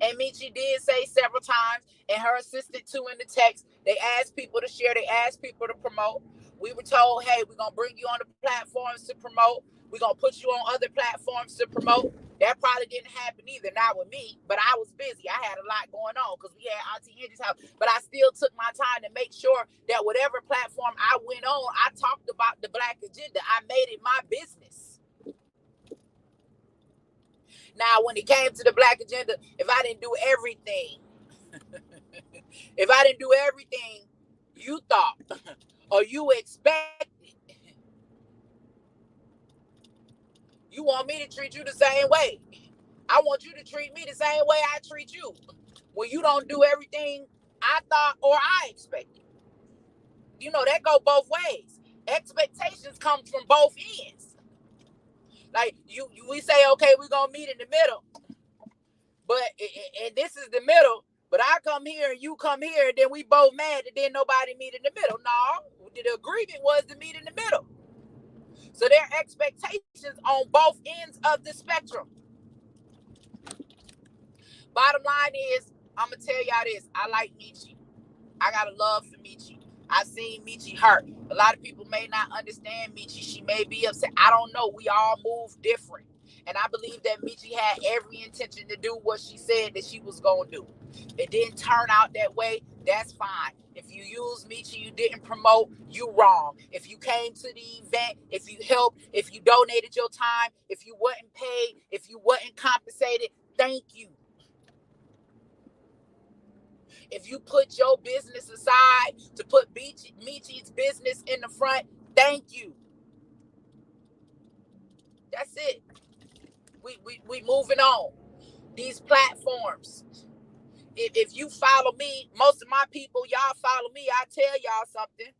And Michi did say several times, and her assistant too in the text, they asked people to share, they asked people to promote. We were told, hey, we're going to bring you on the platforms to promote. We're going to put you on other platforms to promote. That probably didn't happen either, not with me, but I was busy. I had a lot going on because we had Auntie Angies house. But I still took my time to make sure that whatever platform I went on, I talked about the Black agenda. I made it my business. Now, when it came to the Black agenda, if I didn't do everything, you thought or you expected, you want me to treat you the same way. I want you to treat me the same way I treat you. When you don't do everything I thought or I expected. You know, that go both ways. Expectations come from both ends. Like we say, okay, we're going to meet in the middle. But, and this is the middle. But I come here and you come here, and then we both mad and then nobody meet in the middle. No, the agreement was to meet in the middle. So there are expectations on both ends of the spectrum. Bottom line is, I'm going to tell y'all this. I like Michi. I got a love for Michi. I've seen Michi hurt. A lot of people may not understand Michi. She may be upset. I don't know. We all move different. And I believe that Michi had every intention to do what she said that she was going to do. It didn't turn out that way. That's fine. If you use Michi, you didn't promote, you wrong. If you came to the event, if you helped, if you donated your time, if you wasn't paid, if you wasn't compensated, thank you. If you put your business aside to put Michi's business in the front, thank you. That's it. We moving on. These platforms. If you follow me, most of my people, y'all follow me, I tell y'all something.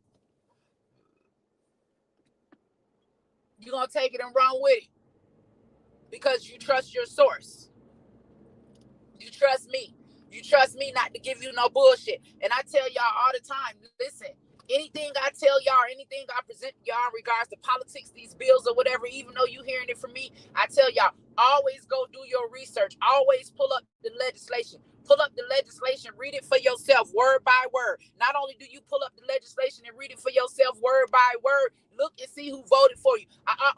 You're going to take it and run with it. Because you trust your source. You trust me. You trust me not to give you no bullshit. And I tell y'all all the time, listen, anything I tell y'all, anything I present y'all in regards to politics, these bills or whatever, even though you hearing it from me, I tell y'all, always go do your research. Always pull up the legislation. Pull up the legislation, read it for yourself, word by word. Not only do you pull up the legislation and read it for yourself, word by word, look and see who voted for you,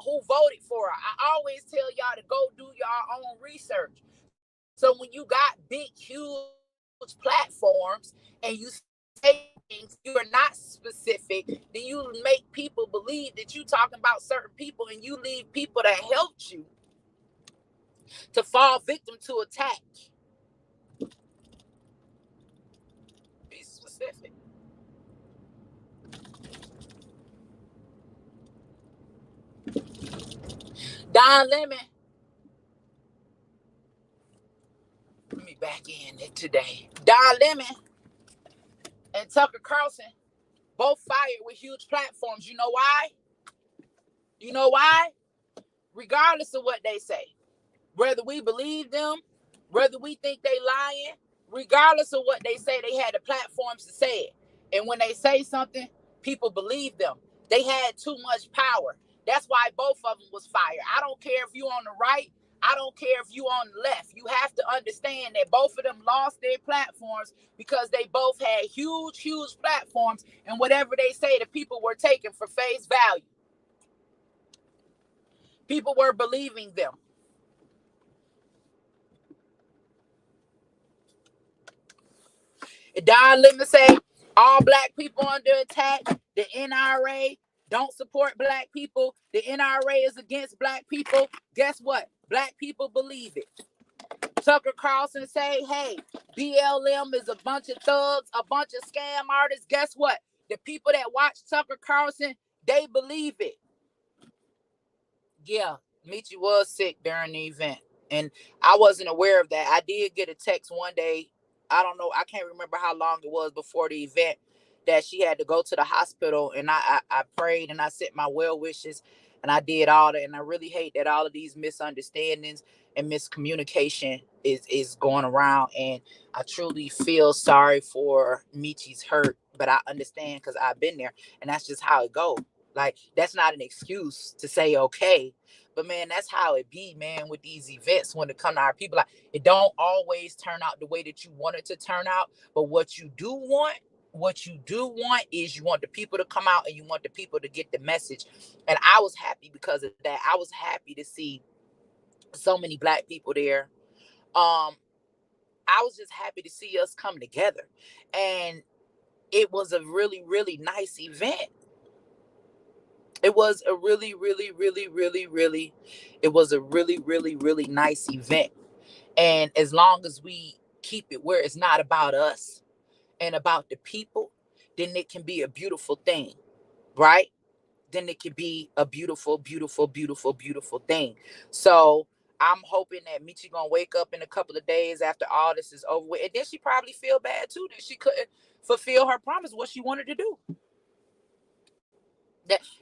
who voted for her. I always tell y'all to go do your own research. So when you got big, huge platforms and you say things, you are not specific, then you make people believe that you talking about certain people and you leave people that helped you to fall victim to attack. Be specific. Don Lemon, let me back in it today. Don Lemon and Tucker Carlson both fired with huge platforms. You know why? You know why? Regardless of what they say, whether we believe them, whether we think they lying, regardless of what they say, they had the platforms to say it. And when they say something, people believe them. They had too much power. That's why both of them was fired. I don't care if you on the right. I don't care if you on the left. You have to understand that both of them lost their platforms because they both had huge, huge platforms. And whatever they say, the people were taking for face value. People were believing them. Don Lemon say all black people under attack. The NRA don't support black people. The NRA is against black people. Guess what? Black people believe it. Tucker Carlson say, hey, BLM is a bunch of thugs, a bunch of scam artists. Guess what? The people that watch Tucker Carlson, they believe it. Yeah, Michi was sick during the event, and I wasn't aware of that. I did get a text one day. I don't know. I can't remember how long it was before the event that she had to go to the hospital, and I prayed and I sent my well wishes, and I did all that. And I really hate that all of these misunderstandings and miscommunication is going around, and I truly feel sorry for Michi's hurt, but I understand because I've been there, and that's just how it goes. Like, that's not an excuse to say okay. But man, that's how it be, man, with these events when it come to our people. Like, it don't always turn out the way that you want it to turn out. But what you do want is you want the people to come out and you want the people to get the message. And I was happy because of that. I was happy to see so many black people there. I was just happy to see us come together. And it was a really, really nice event. It was a really, really, really, really, really, it was a really, really, really nice event. And as long as we keep it where it's not about us and about the people, then it can be a beautiful thing, right? Then it can be a beautiful, beautiful, beautiful, beautiful thing. So I'm hoping that Michi gonna wake up in a couple of days after all this is over with, and then she probably feel bad too that she couldn't fulfill her promise, what she wanted to do.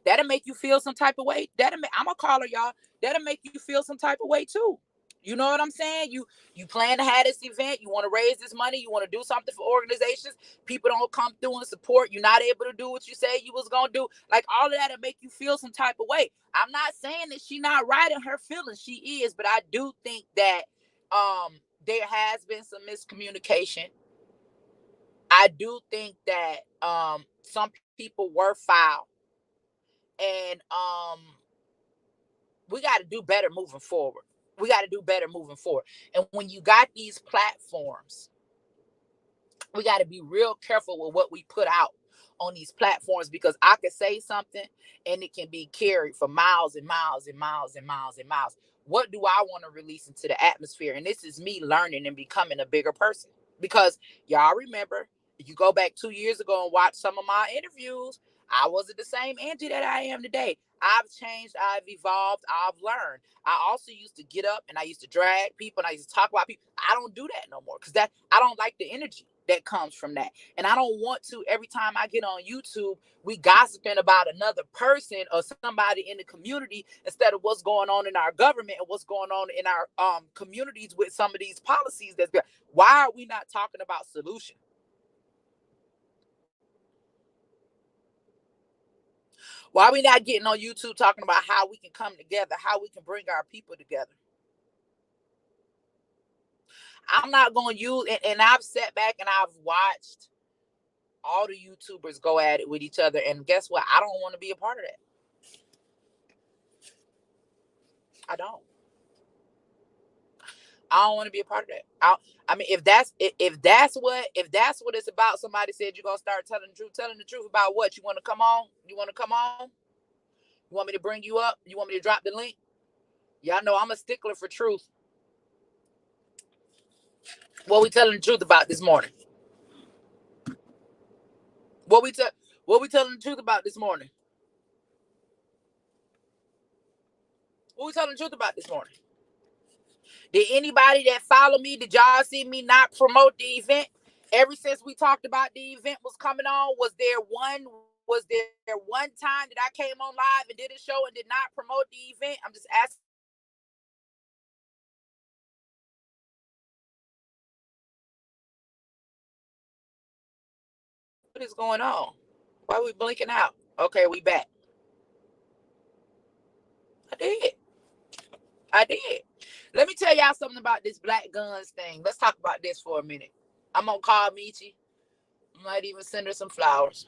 That'll make you feel some type of way. I'm gonna call her, y'all. That'll make you feel some type of way too. You know what I'm saying? You plan to have this event, you want to raise this money, you want to do something for organizations, people don't come through and support, you're not able to do what you said you was gonna do. Like, all of that'll make you feel some type of way. I'm not saying that she not right in her feelings, she is, but I do think that there has been some miscommunication. I do think that some people were foul, and we got to do better moving forward. We got to do better moving forward. And when you got these platforms, we got to be real careful with what we put out on these platforms, because I could say something and it can be carried for miles and miles and miles and miles and miles. What do I want to release into the atmosphere? And this is me learning and becoming a bigger person. Because y'all remember, if you go back 2 years ago and watch some of my interviews, I wasn't the same Angie that I am today. I've changed, I've evolved, I've learned. I also used to get up and I used to drag people and I used to talk about people. I don't do that no more, because that I don't like the energy that comes from that. And I don't want to, every time I get on YouTube, we gossiping about another person or somebody in the community instead of what's going on in our government and what's going on in our communities with some of these policies that's good. Why are we not talking about solution? Why are we not getting on YouTube talking about how we can come together, how we can bring our people together? I'm not going to use, and I've sat back and I've watched all the YouTubers go at it with each other. And guess what? I don't want to be a part of that. I don't. I don't want to be a part of that. I mean, if that's what it's about. Somebody said you're gonna start telling the truth. Telling the truth about what? You want to come on? You want to come on? You want me to bring you up? You want me to drop the link? Y'all know I'm a stickler for truth. What we telling the truth about this morning? What we tell what we telling the truth about this morning? What we telling the truth about this morning? Did anybody that follow me, did y'all see me not promote the event? Ever since we talked about the event was coming on, was there one time that I came on live and did a show and did not promote the event? I'm just asking. What is going on? Why are we blinking out? Okay, we back. I did. I did. Let me tell y'all something about this black guns thing. Let's talk about this for a minute. I'm gonna call Michi. I might even send her some flowers.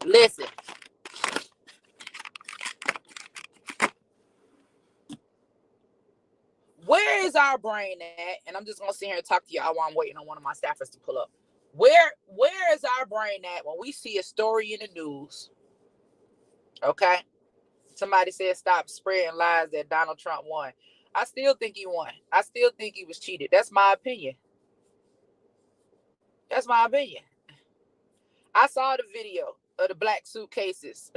Listen, where is our brain at? And I'm just gonna sit here and talk to y'all while I'm waiting on one of my staffers to pull up. Where is our brain at when we see a story in the news? Okay, somebody said stop spreading lies that Donald Trump won. I still think he won. I still think he was cheated. That's my opinion. That's my opinion. I saw the video of the black suitcases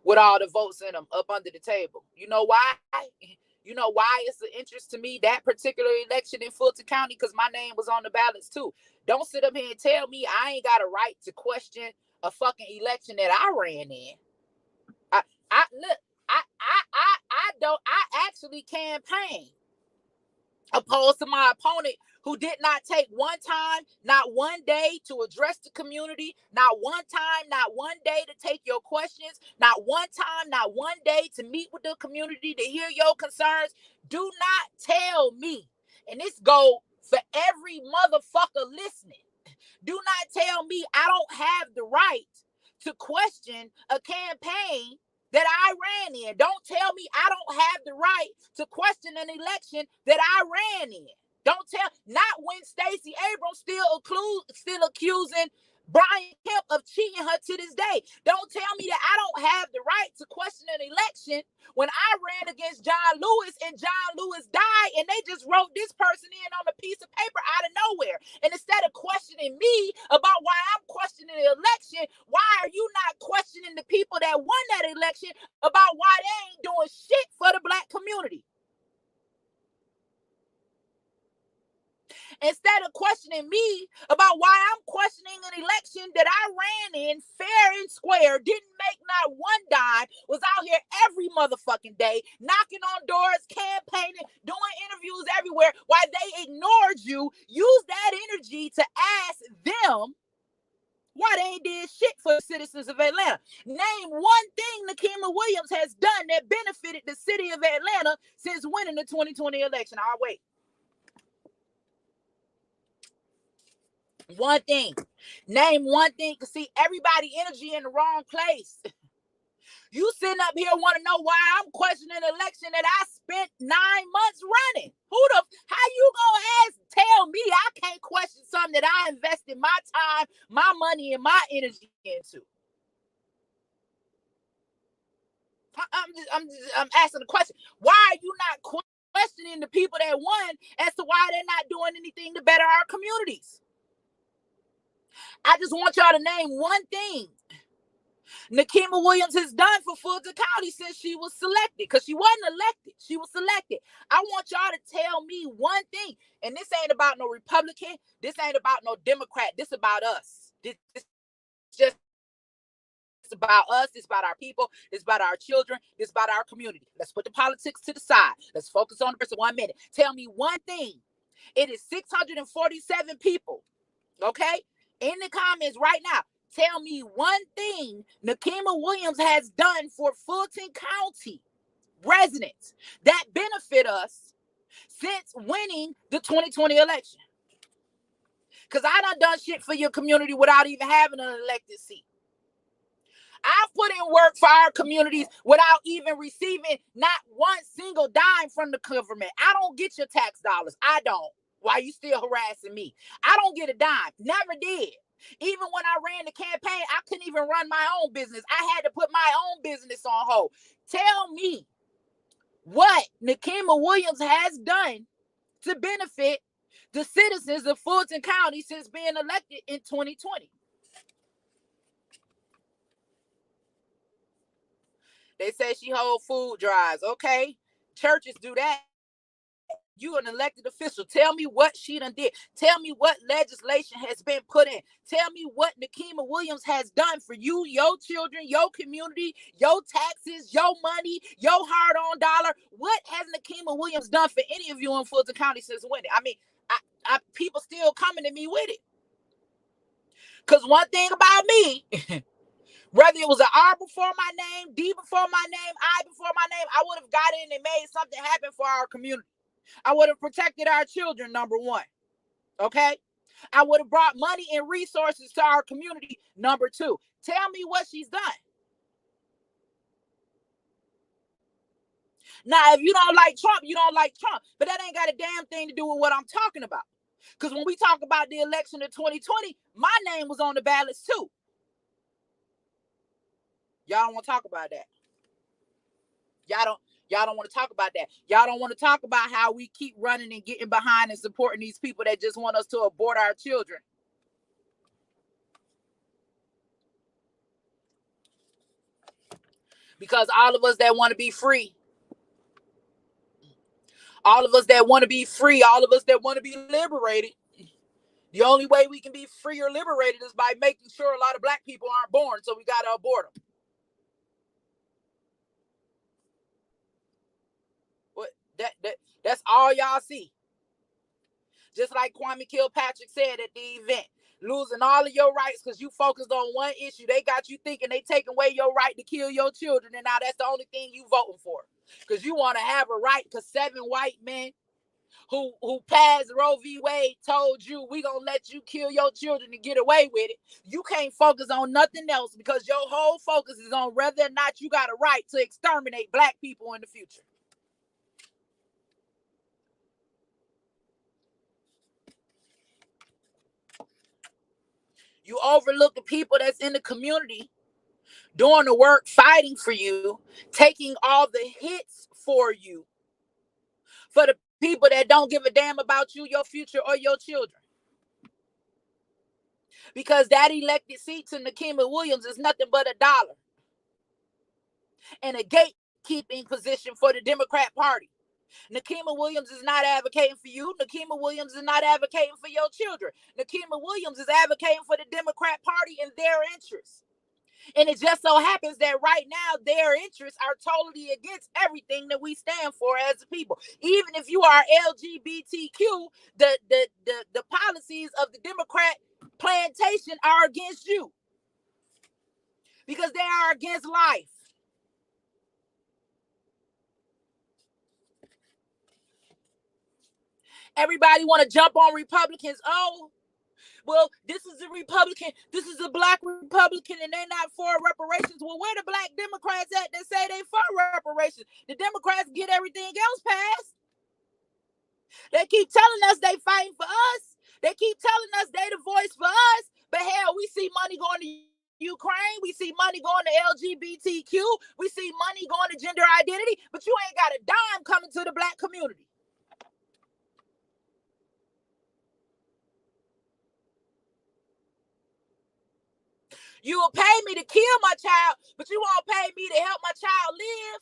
with all the votes in them up under the table. You know why? You know why it's an interest to me, that particular election in Fulton County? Because my name was on the ballots too. Don't sit up here and tell me I ain't got a right to question a fucking election that I ran in. I look, I don't, I actually campaign opposed to my opponent who did not take one time, not one day to address the community, not one time, not one day to take your questions, not one time, not one day to meet with the community to hear your concerns. Do not tell me, and this go for every motherfucker listening, do not tell me I don't have the right to question a campaign that I ran in. Don't tell me I don't have the right to question an election that I ran in. Don't tell, not when Stacey Abrams still accusing Brian Kemp of cheating her to this day. Don't tell me that I don't have the right to question an election when I ran against John Lewis and John Lewis died and they just wrote this person in on a piece of paper out of nowhere. And instead of questioning me about why I'm questioning the election, why are you not questioning the people that won that election about why they ain't doing shit for the black community? Instead of questioning me about why I'm questioning an election that I ran in fair and square, didn't make not one dime, was out here every motherfucking day, knocking on doors, campaigning, doing interviews everywhere, while they ignored you, use that energy to ask them why they ain't did shit for the citizens of Atlanta. Name one thing Nikema Williams has done that benefited the city of Atlanta since winning the 2020 election. I'll wait. One thing. Name one thing. Cause see, everybody energy in the wrong place. You sitting up here want to know why I'm questioning an election that I spent 9 months running. How you gonna tell me I can't question something that I invested my time, my money, and my energy into? I'm asking the question. Why are you not questioning the people that won as to why they're not doing anything to better our communities? I just want y'all to name one thing Nikema Williams has done for Fulton County since she was selected, because she wasn't elected. She was selected. I want y'all to tell me one thing. And this ain't about no Republican. This ain't about no Democrat. This about us. This just it's about us. It's about our people. It's about our children. It's about our community. Let's put the politics to the side. Let's focus on the person. 1 minute. Tell me one thing. It is 647 people. Okay? In the comments right now. Tell me one thing Nikema Williams has done for Fulton County residents that benefit us since winning the 2020 election. Because I done shit for your community without even having an elected seat. I've put in work for our communities without even receiving not one single dime from the government. I don't get your tax dollars. I don't. Why you still harassing me? I don't get a dime. Never did. Even when I ran the campaign, I couldn't even run my own business. I had to put my own business on hold. Tell me what Nikema Williams has done to benefit the citizens of Fulton County since being elected in 2020. They say she hold food drives. Okay, churches do that. You an elected official. Tell me what she done did. Tell me what legislation has been put in. Tell me what Nikema Williams has done for you, your children, your community, your taxes, your money, your hard-earned dollar. What has Nikema Williams done for any of you in Fulton County since winning? I mean, people still coming to me with it. Because one thing about me, whether it was an R before my name, D before my name, I before my name, I would have got in and made something happen for our community. I would have protected our children, number one. Okay? I would have brought money and resources to our community, number two. Tell me what she's done. Now, if you don't like Trump, you don't like Trump. But that ain't got a damn thing to do with what I'm talking about. Because when we talk about the election of 2020, my name was on the ballots too. Y'all don't want to talk about that. Y'all don't want to talk about that. Y'all don't want to talk about how we keep running and getting behind and supporting these people that just want us to abort our children. Because all of us that want to be free, all of us that want to be free, all of us that want to be liberated, the only way we can be free or liberated is by making sure a lot of black people aren't born. So we got to abort them. What that's all y'all see. Just like Kwame Kilpatrick said at the event, losing all of your rights because you focused on one issue. They got you thinking they taking away your right to kill your children, and now that's the only thing you voting for. Because you want to have a right because 7 white men who passed Roe v. Wade told you we gonna let you kill your children to get away with it. You can't focus on nothing else because your whole focus is on whether or not you got a right to exterminate black people in the future. You overlook the people that's in the community doing the work, fighting for you, taking all the hits for you, for the people that don't give a damn about you, your future, or your children. Because that elected seat to Nikema Williams is nothing but $1 and a gatekeeping position for the Democrat Party. Nikema Williams is not advocating for you. Nikema Williams is not advocating for your children. Nikema Williams is advocating for the Democrat Party and their interests. And it just so happens that right now their interests are totally against everything that we stand for as a people. Even if you are LGBTQ, the policies of the Democrat plantation are against you because they are against life. Everybody want to jump on Republicans. Oh, well, this is a Republican, this is a black Republican, and they're not for reparations. Well, where the black Democrats at that say they for reparations? The Democrats get everything else passed. They keep telling us they fighting for us. They keep telling us they the voice for us. But hell, we see money going to Ukraine. We see money going to LGBTQ. We see money going to gender identity. But you ain't got a dime coming to the black community. You will pay me to kill my child, but you won't pay me to help my child live.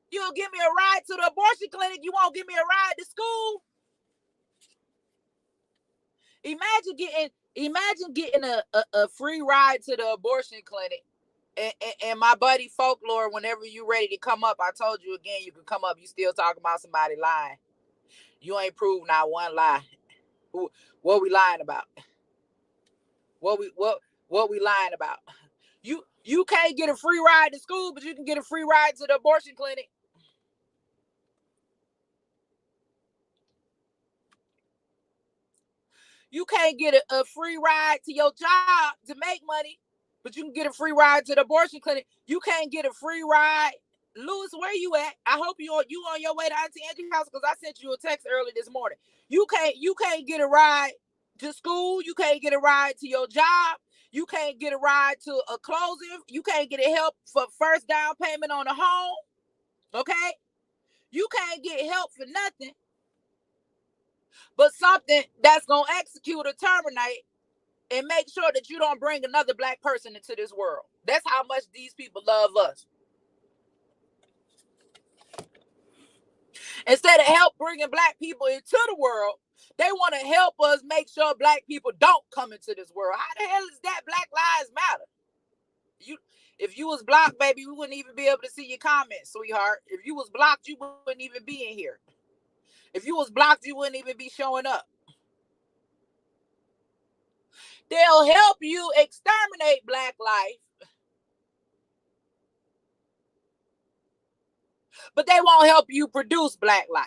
You'll give me a ride to the abortion clinic. You won't give me a ride to school. Imagine getting a free ride to the abortion clinic. And my buddy Folklore, whenever you ready to come up, I told you again, you can come up. You still talking about somebody lying. You ain't proved not one lie. What we lying about? What we lying about? You can't get a free ride to school, but you can get a free ride to the abortion clinic. You can't get a free ride to your job to make money, but you can get a free ride to the abortion clinic. You can't get a free ride. Lewis, where you at? I hope you on your way to Auntie Angie's house because I sent you a text early this morning. You can't get a ride to school. You can't get a ride to your job. You can't get a ride to a closing. You can't get a help for first down payment on a home. Okay? You can't get help for nothing but something that's going to execute or terminate and make sure that you don't bring another black person into this world. That's how much these people love us. Instead of help bringing black people into the world, they want to help us make sure black people don't come into this world. How the hell is that Black Lives Matter? If you was blocked, baby, we wouldn't even be able to see your comments, sweetheart. If you was blocked, you wouldn't even be in here. If you was blocked, you wouldn't even be showing up. They'll help you exterminate black life, but they won't help you produce black life.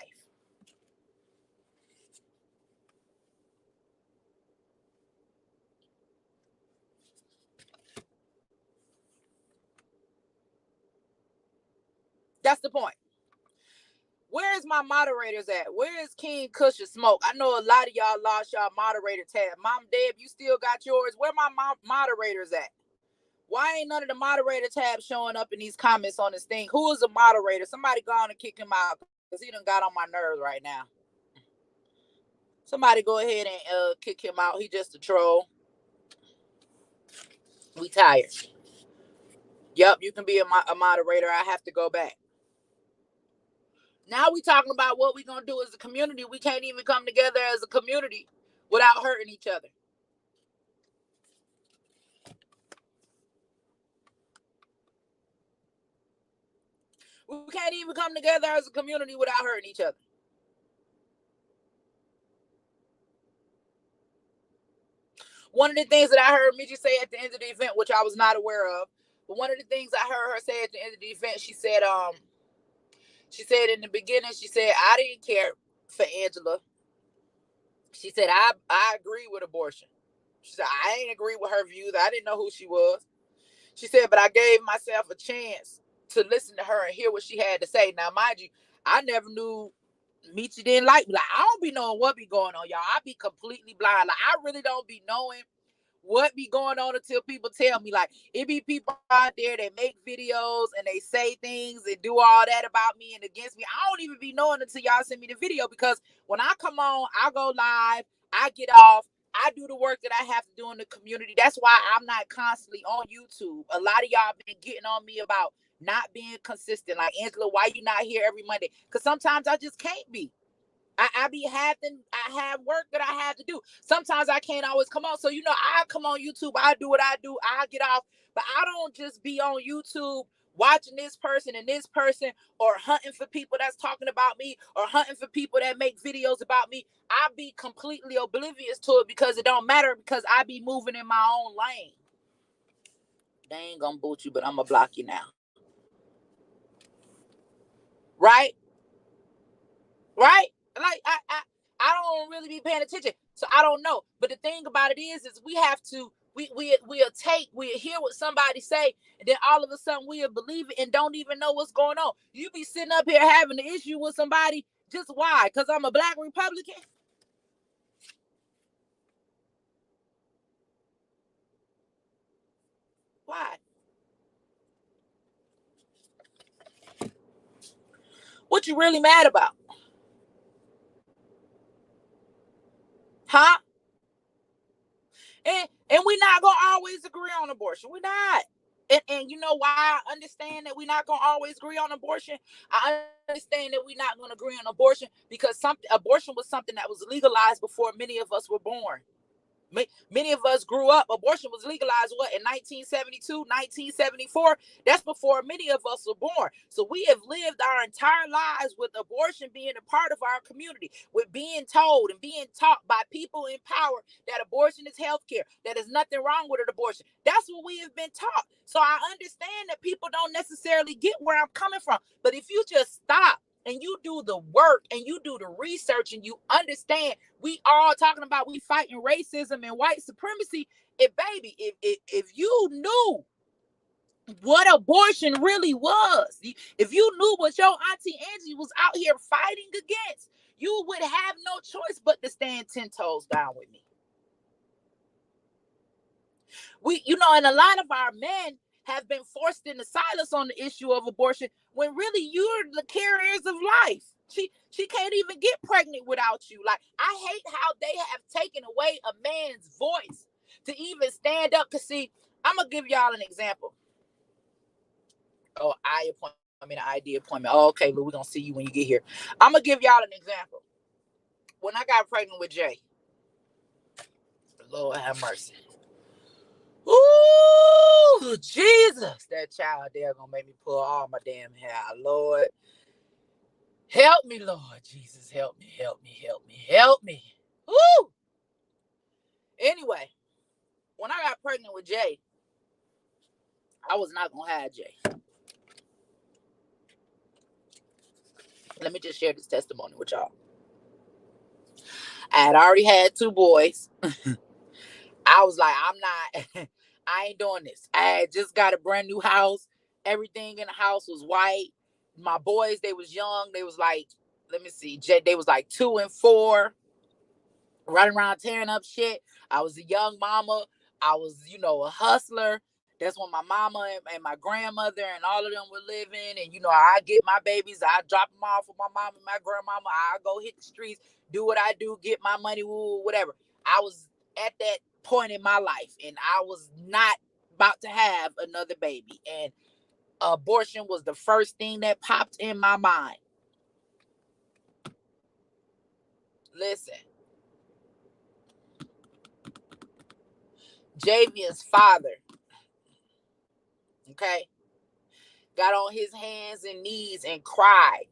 That's the point. Where is my moderators at? Where is King Kush and Smoke? I know a lot of y'all lost y'all moderator tab. Mom, Deb, you still got yours. Where my moderators at? Why ain't none of the moderator tabs showing up in these comments on this thing? Who is a moderator? Somebody go on and kick him out because he done got on my nerves right now. Somebody go ahead and kick him out. He just a troll. We tired. Yep, you can be a moderator. I have to go back. Now we talking about what we gonna do as a community. We can't even come together as a community without hurting each other. We can't even come together as a community without hurting each other. One of the things that I heard Michis say at the end of the event, which I was not aware of, but one of the things I heard her say at the end of the event, she said in the beginning, she said, I didn't care for Angela. She said, I agree with abortion. She said, I didn't agree with her views. I didn't know who she was. She said, but I gave myself a chance to listen to her and hear what she had to say. Now, mind you, I never knew Michi didn't like me. Like, I don't be knowing what be going on, y'all. I be completely blind. Like, I really don't be knowing what be going on until people tell me. Like, it be people out there that make videos and they say things and do all that about me and against me. I don't even be knowing until y'all send me the video, because when I come on, I go live, I get off, I do the work that I have to do in the community. That's why I'm not constantly on YouTube. A lot of y'all been getting on me about not being consistent. Like, Angela, why you not here every Monday? Because sometimes I just can't be. I have work that I have to do. Sometimes I can't always come on. So, I come on YouTube, I do what I do, I get off. But I don't just be on YouTube watching this person or hunting for people that's talking about me or hunting for people that make videos about me. I be completely oblivious to it because it don't matter, because I be moving in my own lane. They ain't gonna boot you, but I'm gonna block you now. Right? Right? Like I don't really be paying attention, so I don't know. But the thing about it is we have to we'll hear what somebody say, and then all of a sudden we'll believe it and don't even know what's going on. You be sitting up here having an issue with somebody, just why? Because I'm a black Republican. Why? What you really mad about? Huh? And we're not gonna always agree on abortion. We're not. And you know why I understand that we're not gonna always agree on abortion? I understand that we're not gonna agree on abortion because abortion was something that was legalized before many of us were born. Many of us grew up. Abortion was legalized in 1972, 1974. That's before many of us were born. So we have lived our entire lives with abortion being a part of our community, with being told and being taught by people in power that abortion is health care, that there's nothing wrong with an abortion. That's what we have been taught. So I understand that people don't necessarily get where I'm coming from. But if you just stop and you do the work and you do the research and you understand, we all talking about we fighting racism and white supremacy. If you knew what abortion really was, if you knew what your auntie Angie was out here fighting against, you would have no choice but to stand 10 toes down with me. And a lot of our men have been forced into silence on the issue of abortion when really you're the carriers of life. She can't even get pregnant without you. Like, I hate how they have taken away a man's voice to even stand up. Cause see, I'm gonna give y'all an example. Oh, an ID appointment. Oh, okay, Lou, we're gonna see you when you get here. I'm gonna give y'all an example. When I got pregnant with Jay, Lord have mercy. Ooh, Jesus, that child there gonna make me pull all my damn hair out. Lord, help me, Lord Jesus, help me, help me, help me, help me. Woo! Anyway, when I got pregnant with Jay, I was not gonna have Jay. Let me just share this testimony with y'all. I had already had 2 boys. I was like, I'm not, I ain't doing this. I had just got a brand new house. Everything in the house was white. My boys, they was young. They was like, let me see, they was like 2 and 4, running around tearing up shit. I was a young mama. I was, a hustler. That's when my mama and my grandmother and all of them were living. And, I get my babies. I drop them off with my mom and my grandmama. I go hit the streets, do what I do, get my money, whatever. I was at that point in my life, and I was not about to have another baby, and abortion was the first thing that popped in my mind. Listen, Javian's father, okay, got on his hands and knees and cried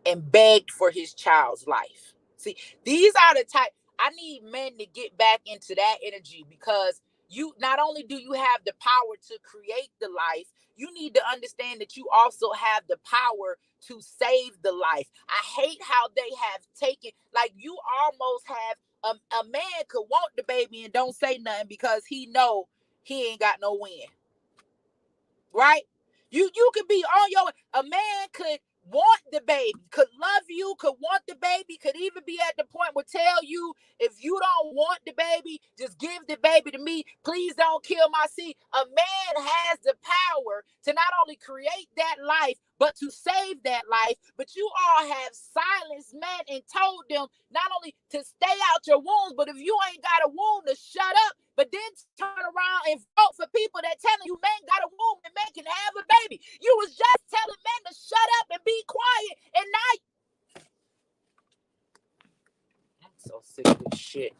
and begged for his child's life. See, these are the type, I need men to get back into that energy, because you not only do you have the power to create the life, you need to understand that you also have the power to save the life. I hate how they have taken, like, you almost have a man could want the baby and don't say nothing because he know he ain't got no win. Right? You could be on your, a man could want the baby, could love you, could want the baby, could even be at the point where tell you, if you don't want the baby, just give the baby to me. Please don't kill my seed. A man has the power to not only create that life, but to save that life. But you all have silenced men and told them not only to stay out your wombs, but if you ain't got a womb, to shut up. But then turn around and vote for people that telling you men got a womb and men can have a baby. You was just telling men to shut up and be quiet, and now I'm so sick of this shit.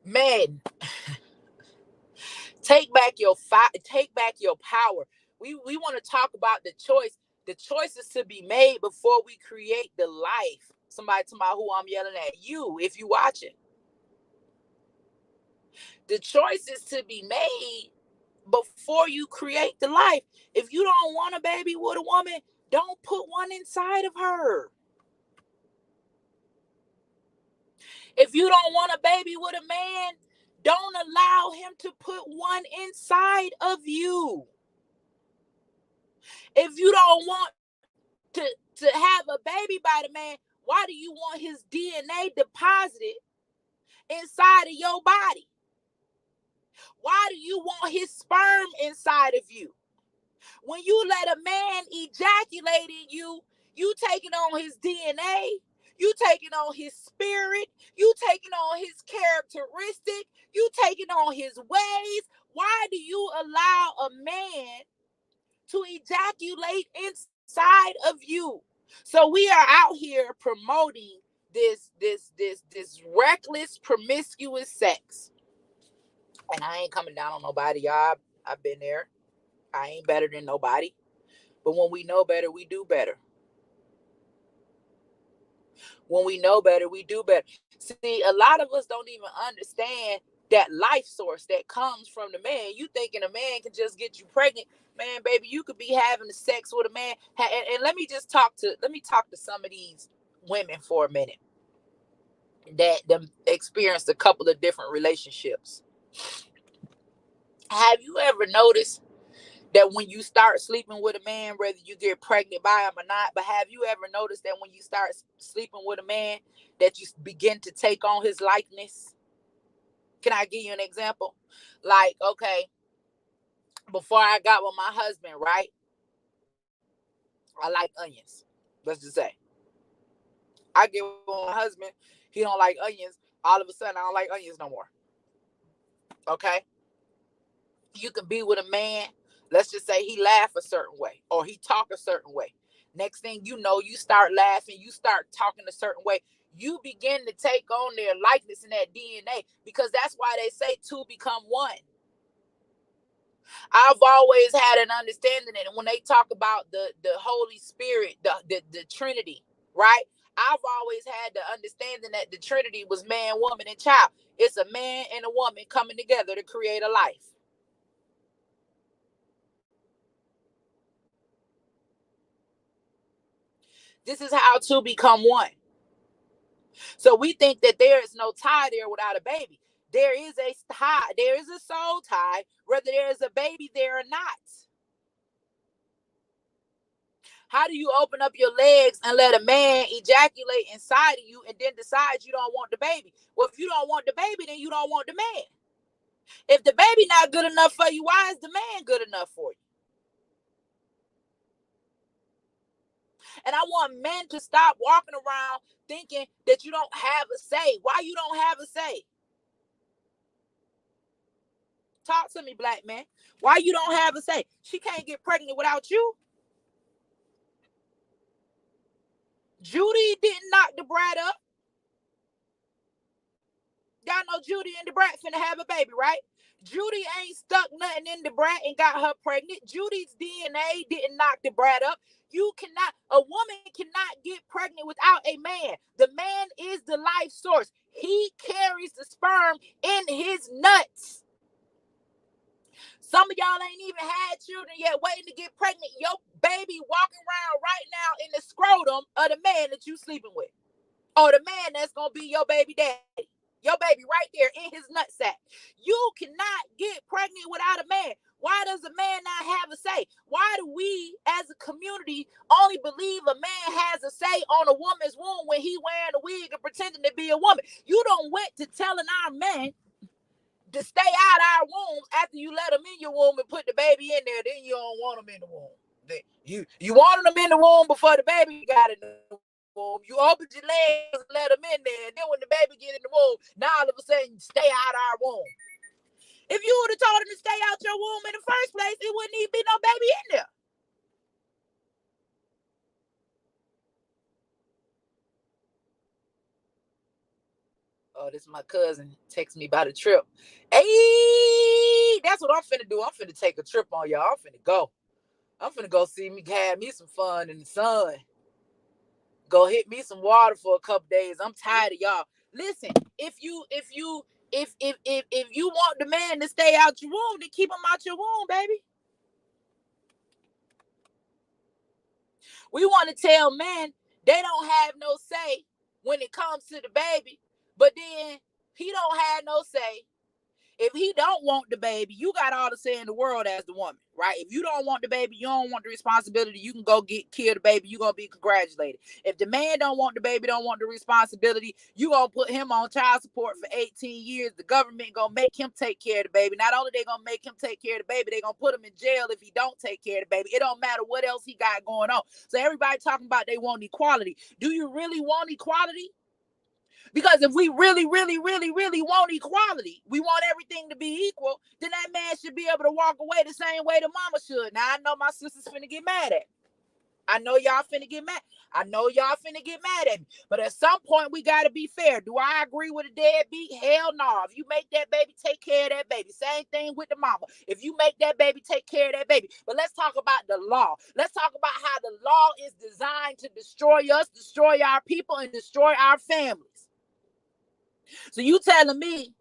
Men, take back your power. We want to talk about the choices to be made before we create the life. Somebody to my who I'm yelling at, you, if you watching. The choices to be made before you create the life. If you don't want a baby with a woman, don't put one inside of her. If you don't want a baby with a man, don't allow him to put one inside of you. If you don't want to have a baby by the man, why do you want his DNA deposited inside of your body? Why do you want his sperm inside of you? When you let a man ejaculate in you, you taking on his DNA, you taking on his spirit, you taking on his characteristic, you taking on his ways. Why do you allow a man to ejaculate inside of you? So we are out here promoting this reckless, promiscuous sex. And I ain't coming down on nobody, y'all. I've been there. I ain't better than nobody. But when we know better, we do better. When we know better, we do better. See, a lot of us don't even understand that life source that comes from the man. You thinking a man can just get you pregnant. Man, baby, you could be having sex with a man. And let me talk to some of these women for a minute that them experienced a couple of different relationships. Have you ever noticed that when you start sleeping with a man, whether you get pregnant by him or not, but have you ever noticed that when you start sleeping with a man, that you begin to take on his likeness? Can I give you an example? Like, okay, before I got with my husband, right? I like onions. Let's just say. I get with my husband, he don't like onions. All of a sudden, I don't like onions no more. Okay? You can be with a man, let's just say he laugh a certain way or he talk a certain way. Next thing you know, you start laughing, you start talking a certain way. You begin to take on their likeness in that DNA, because that's why they say two become one. I've always had an understanding that when they talk about the Holy Spirit, the Trinity, right? I've always had the understanding that the Trinity was man, woman, and child. It's a man and a woman coming together to create a life. This is how two become one. So we think that there is no tie there without a baby. There is a tie. There is a soul tie, whether there is a baby there or not. How do you open up your legs and let a man ejaculate inside of you and then decide you don't want the baby? Well, if you don't want the baby, then you don't want the man. If the baby not good enough for you, why is the man good enough for you? And I want men to stop walking around thinking that you don't have a say. Why you don't have a say? Talk to me, black man. Why you don't have a say? She can't get pregnant without you. Judy didn't knock the brat up. Y'all know Judy and the brat finna have a baby, right? Judy ain't stuck nothing in the brat and got her pregnant. Judy's DNA didn't knock the brat up. A woman cannot get pregnant without a man. The man is the life source. He carries the sperm in his nuts. Some of y'all ain't even had children yet, waiting to get pregnant. Your baby walking around right now in the scrotum of the man that you sleeping with, or the man that's gonna be your baby daddy. Your baby right there in his nutsack. You cannot get pregnant without a man. Why does a man not have a say? Why do we as a community only believe a man has a say on a woman's womb when he wearing a wig and pretending to be a woman? You don't went to telling our men to stay out our wombs after you let them in your womb and put the baby in there. Then you don't want them in the womb. You wanted them in the womb before the baby got in the womb. You opened your legs and let them in there. And then when the baby get in the womb, now all of a sudden stay out our womb. If you would have told them to stay out your womb in the first place, it wouldn't even be no baby in there. Oh, this is my cousin. Text me about a trip. Hey, that's what I'm finna do. I'm finna take a trip on y'all. I'm finna go. I'm finna go see me, have me some fun in the sun. Go hit me some water for a couple days. I'm tired of y'all. Listen, if you want the man to stay out your womb, then keep him out your womb, baby. We want to tell men they don't have no say when it comes to the baby, but then he don't have no say. If he don't want the baby, you got all the say in the world as the woman, right? If you don't want the baby, you don't want the responsibility, you can go kill the baby, you're going to be congratulated. If the man don't want the baby, don't want the responsibility, you going to put him on child support for 18 years. The government going to make him take care of the baby. Not only they going to make him take care of the baby, they going to put him in jail if he don't take care of the baby. It don't matter what else he got going on. So everybody talking about they want equality. Do you really want equality? Because if we really, really, really, really want equality, we want everything to be equal, then that man should be able to walk away the same way the mama should. Now, I know my sister's finna get mad at me. I know y'all finna get mad. I know y'all finna get mad at me. But at some point, we got to be fair. Do I agree with a deadbeat? Hell no. If you make that baby, take care of that baby. Same thing with the mama. If you make that baby, take care of that baby. But let's talk about the law. Let's talk about how the law is designed to destroy us, destroy our people, and destroy our families. So you telling me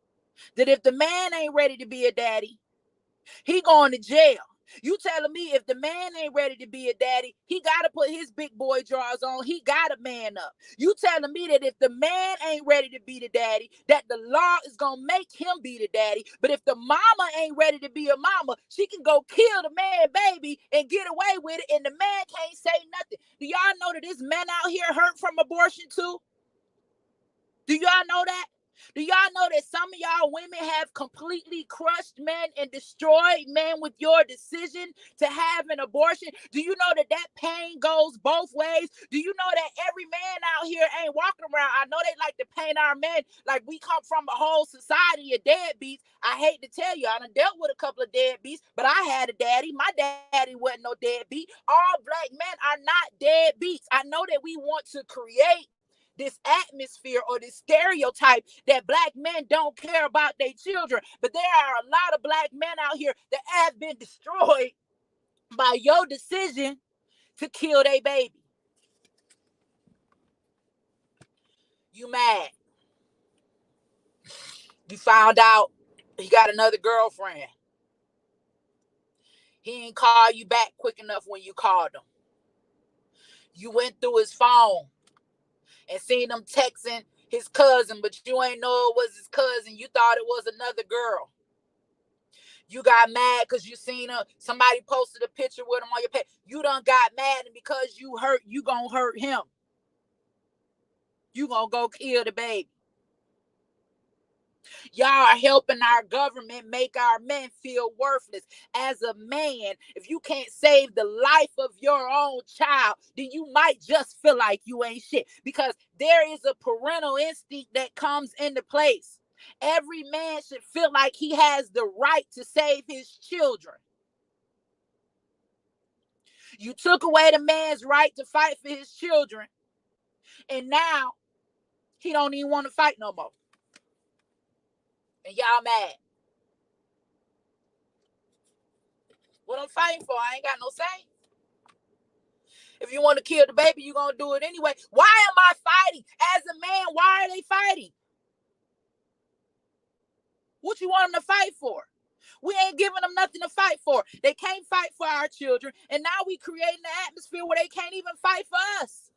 that if the man ain't ready to be a daddy, he going to jail. You telling me if the man ain't ready to be a daddy, he got to put his big boy drawers on. He got to man up. You telling me that if the man ain't ready to be the daddy, that the law is going to make him be the daddy. But if the mama ain't ready to be a mama, she can go kill the man baby and get away with it, and the man can't say nothing. Do y'all know that this man out here hurt from abortion too? Do y'all know that? Do y'all know that some of y'all women have completely crushed men and destroyed men with your decision to have an abortion? Do you know that that pain goes both ways? Do you know that every man out here ain't walking around? I know they like to paint our men like we come from a whole society of deadbeats. I hate to tell you, I done dealt with a couple of deadbeats, but I had a daddy. My daddy wasn't no deadbeat. All black men are not deadbeats. I know that we want to create this atmosphere or this stereotype that black men don't care about their children. But there are a lot of black men out here that have been destroyed by your decision to kill their baby. You mad. You found out he got another girlfriend. He ain't call you back quick enough when you called him. You went through his phone and seen him texting his cousin, but you ain't know it was his cousin. You thought it was another girl. You got mad because you seen her. Somebody posted a picture with him on your page. You done got mad, and because you hurt, you gonna hurt him. You gonna go kill the baby. Y'all are helping our government make our men feel worthless. As a man, if you can't save the life of your own child, then you might just feel like you ain't shit, because there is a parental instinct that comes into place. Every man should feel like he has the right to save his children. You took away the man's right to fight for his children, and now he don't even want to fight no more. And y'all mad. What I'm fighting for, I ain't got no say. If you want to kill the baby, you're going to do it anyway. Why am I fighting? As a man, why are they fighting? What you want them to fight for? We ain't giving them nothing to fight for. They can't fight for our children, and now we creating an atmosphere where they can't even fight for us.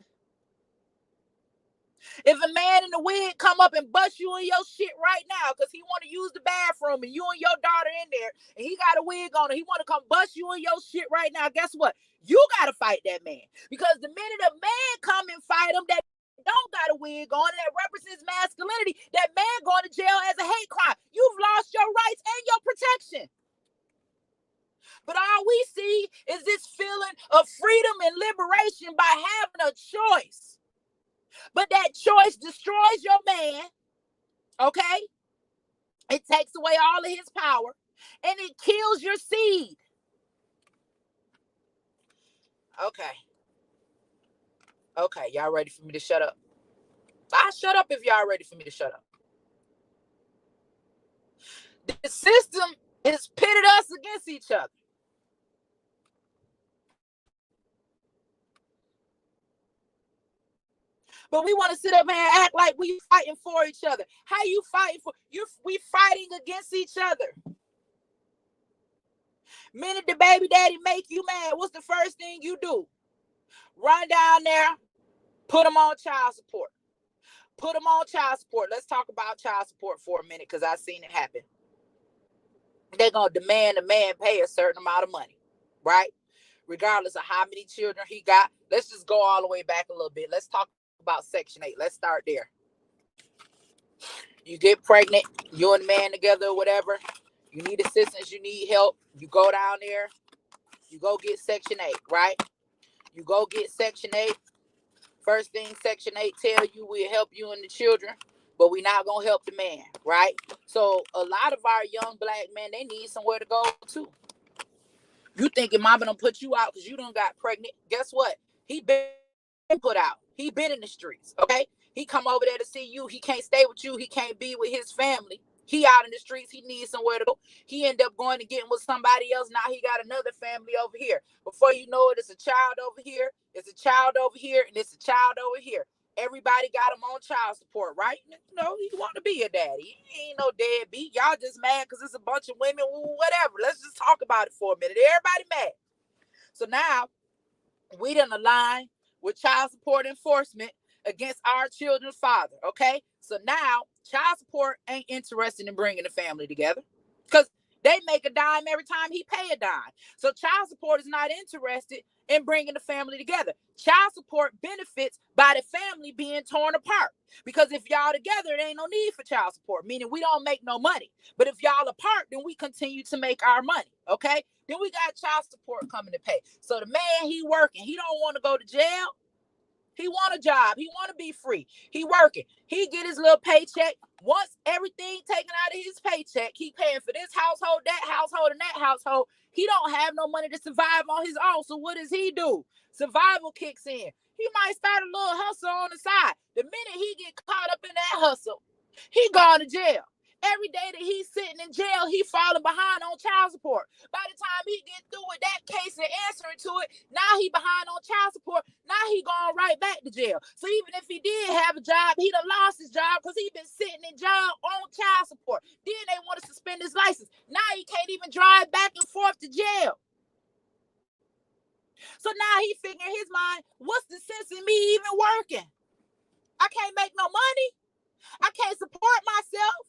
If a man in the wig come up and bust you in your shit right now because he want to use the bathroom and you and your daughter in there and he got a wig on and he want to come bust you in your shit right now, guess what? You got to fight that man, because the minute a man come and fight him that don't got a wig on and that represents masculinity, that man going to jail as a hate crime. You've lost your rights and your protection. But all we see is this feeling of freedom and liberation by having a choice. But that choice destroys your man, okay? It takes away all of his power, and it kills your seed. Okay, y'all ready for me to shut up? I'll shut up if y'all ready for me to shut up. The system has pitted us against each other. But we want to sit up here and act like we fighting for each other. How you fighting for? We fighting against each other. Minute the baby daddy make you mad, what's the first thing you do? Run down there, put them on child support. Put them on child support. Let's talk about child support for a minute, because I've seen it happen. They're going to demand a man pay a certain amount of money, right? Regardless of how many children he got. Let's just go all the way back a little bit. Let's talk about Section 8. Let's start there. You get pregnant, you and the man together or whatever. You need assistance, you need help. You go down there. You go get Section 8, right? You go get Section 8. First thing Section 8 tell you, we'll help you and the children, but we're not going to help the man, right? So a lot of our young black men, they need somewhere to go to. You thinking mama done put you out because you done got pregnant. Guess what? He been put out. He been in the streets, okay? He come over there to see you. He can't stay with you. He can't be with his family. He out in the streets. He needs somewhere to go. He end up going and getting with somebody else. Now he got another family over here. Before you know it, it's a child over here. It's a child over here. And it's a child over here. Everybody got him on child support, right? You know, he want to be a daddy. He ain't no deadbeat. Y'all just mad because it's a bunch of women, whatever. Let's just talk about it for a minute. Everybody mad. So now we done align with child support enforcement against our children's father, okay? So now child support ain't interested in bringing the family together, because they make a dime every time he pay a dime. So child support is not interested in bringing the family together. Child support benefits by the family being torn apart, because if y'all together, there ain't no need for child support, meaning we don't make no money. But if y'all apart, then we continue to make our money, okay? Then we got child support coming to pay. So the man, he working. He don't want to go to jail. He want a job. He want to be free. He working. He get his little paycheck. Once everything taken out of his paycheck, he paying for this household, that household, and that household. He don't have no money to survive on his own. So what does he do? Survival kicks in. He might start a little hustle on the side. The minute he get caught up in that hustle, he gone to jail. Every day that he's sitting in jail, he falling behind on child support. By the time he get through with that case and answering to it, now he behind on child support. Now he going right back to jail. So even if he did have a job, he done lost his job because he been sitting in jail on child support. Then they want to suspend his license. Now he can't even drive back and forth to jail. So now he figure in his mind, what's the sense in me even working? I can't make no money. I can't support myself.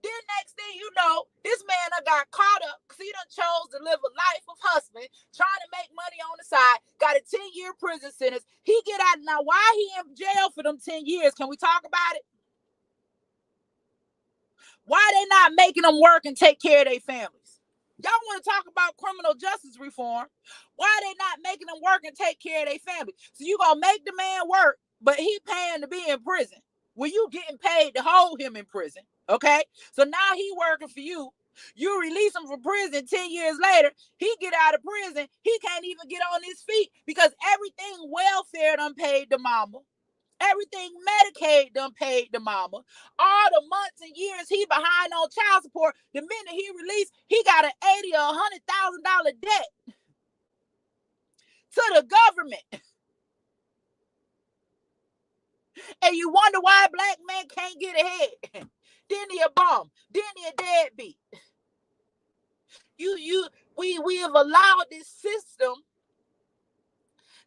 Then next thing you know, this man done got caught up because he done chose to live a life of hustling, trying to make money on the side, got a 10-year prison sentence. He get out. Now, why he in jail for them 10 years? Can we talk about it? Why they not making them work and take care of their families? Y'all want to talk about criminal justice reform? Why they not making them work and take care of their family? So you gonna make the man work, but he paying to be in prison. Well, you getting paid to hold him in prison, okay? So now he working for you. You release him from prison 10 years later. He get out of prison. He can't even get on his feet because everything welfare done paid to mama. Everything Medicaid done paid the mama. All the months and years he behind on child support, the minute he released, he got an $80,000 or $100,000 debt to the government. And you wonder why a black man can't get ahead. Then he a bum. Then he a deadbeat. We have allowed this system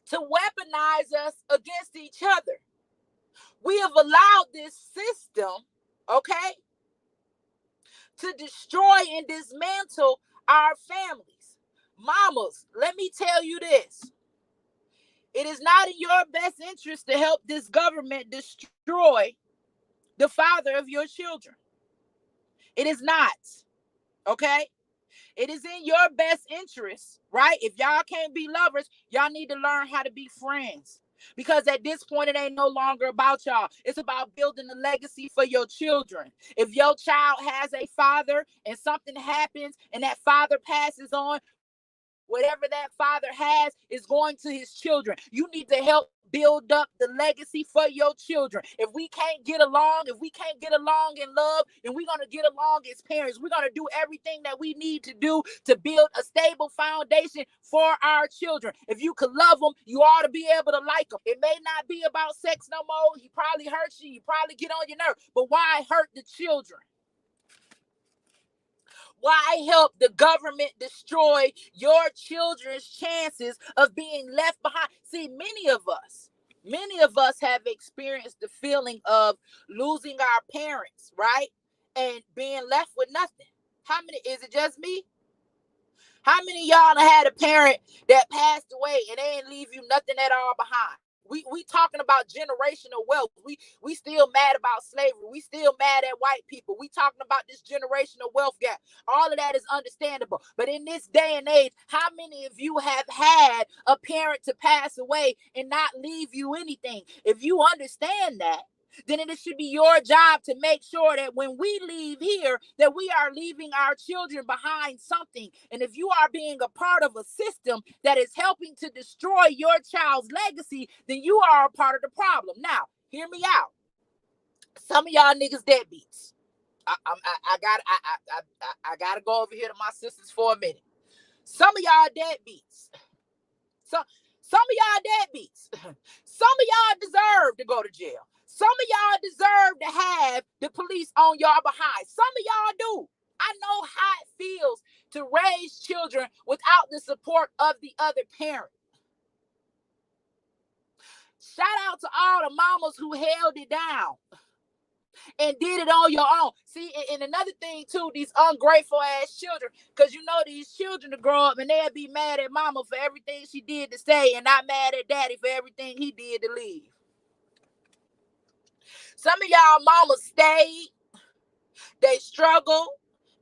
to weaponize us against each other. We have allowed this system, okay, to destroy and dismantle our families. Mamas, let me tell you this. It is not in your best interest to help this government destroy the father of your children. It is not, okay? It is in your best interest, right? If y'all can't be lovers, y'all need to learn how to be friends. Because at this point, it ain't no longer about y'all. It's about building a legacy for your children. If your child has a father and something happens and that father passes on, whatever that father has is going to his children. You need to help build up the legacy for your children. If we can't get along, if we can't get along in love, then we're going to get along as parents. We're going to do everything that we need to do to build a stable foundation for our children. If you could love them, you ought to be able to like them. It may not be about sex no more. He probably hurts you. You probably get on your nerve. But why hurt the children? Why help the government destroy your children's chances of being left behind? See, many of us have experienced the feeling of losing our parents, right? And being left with nothing. How many, is it just me? How many of y'all had a parent that passed away and they didn't leave you nothing at all behind? We talking about generational wealth. We still mad about slavery. We still mad at white people. We talking about this generational wealth gap. All of that is understandable. But in this day and age, how many of you have had a parent to pass away and not leave you anything? If you understand that, then it should be your job to make sure that when we leave here, that we are leaving our children behind something. And if you are being a part of a system that is helping to destroy your child's legacy, then you are a part of the problem. Now, hear me out. Some of y'all niggas deadbeats. I gotta go over here to my sisters for a minute. Some of y'all deadbeats. Some of y'all deadbeats. Some of y'all deserve to go to jail. Some of y'all deserve to have the police on y'all behind. Some of y'all do. I know how it feels to raise children without the support of the other parent. Shout out to all the mamas who held it down and did it on your own. See, and another thing too, these ungrateful ass children, because you know these children to grow up and they'll be mad at mama for everything she did to stay and not mad at daddy for everything he did to leave. Some of y'all mamas stayed, they struggled,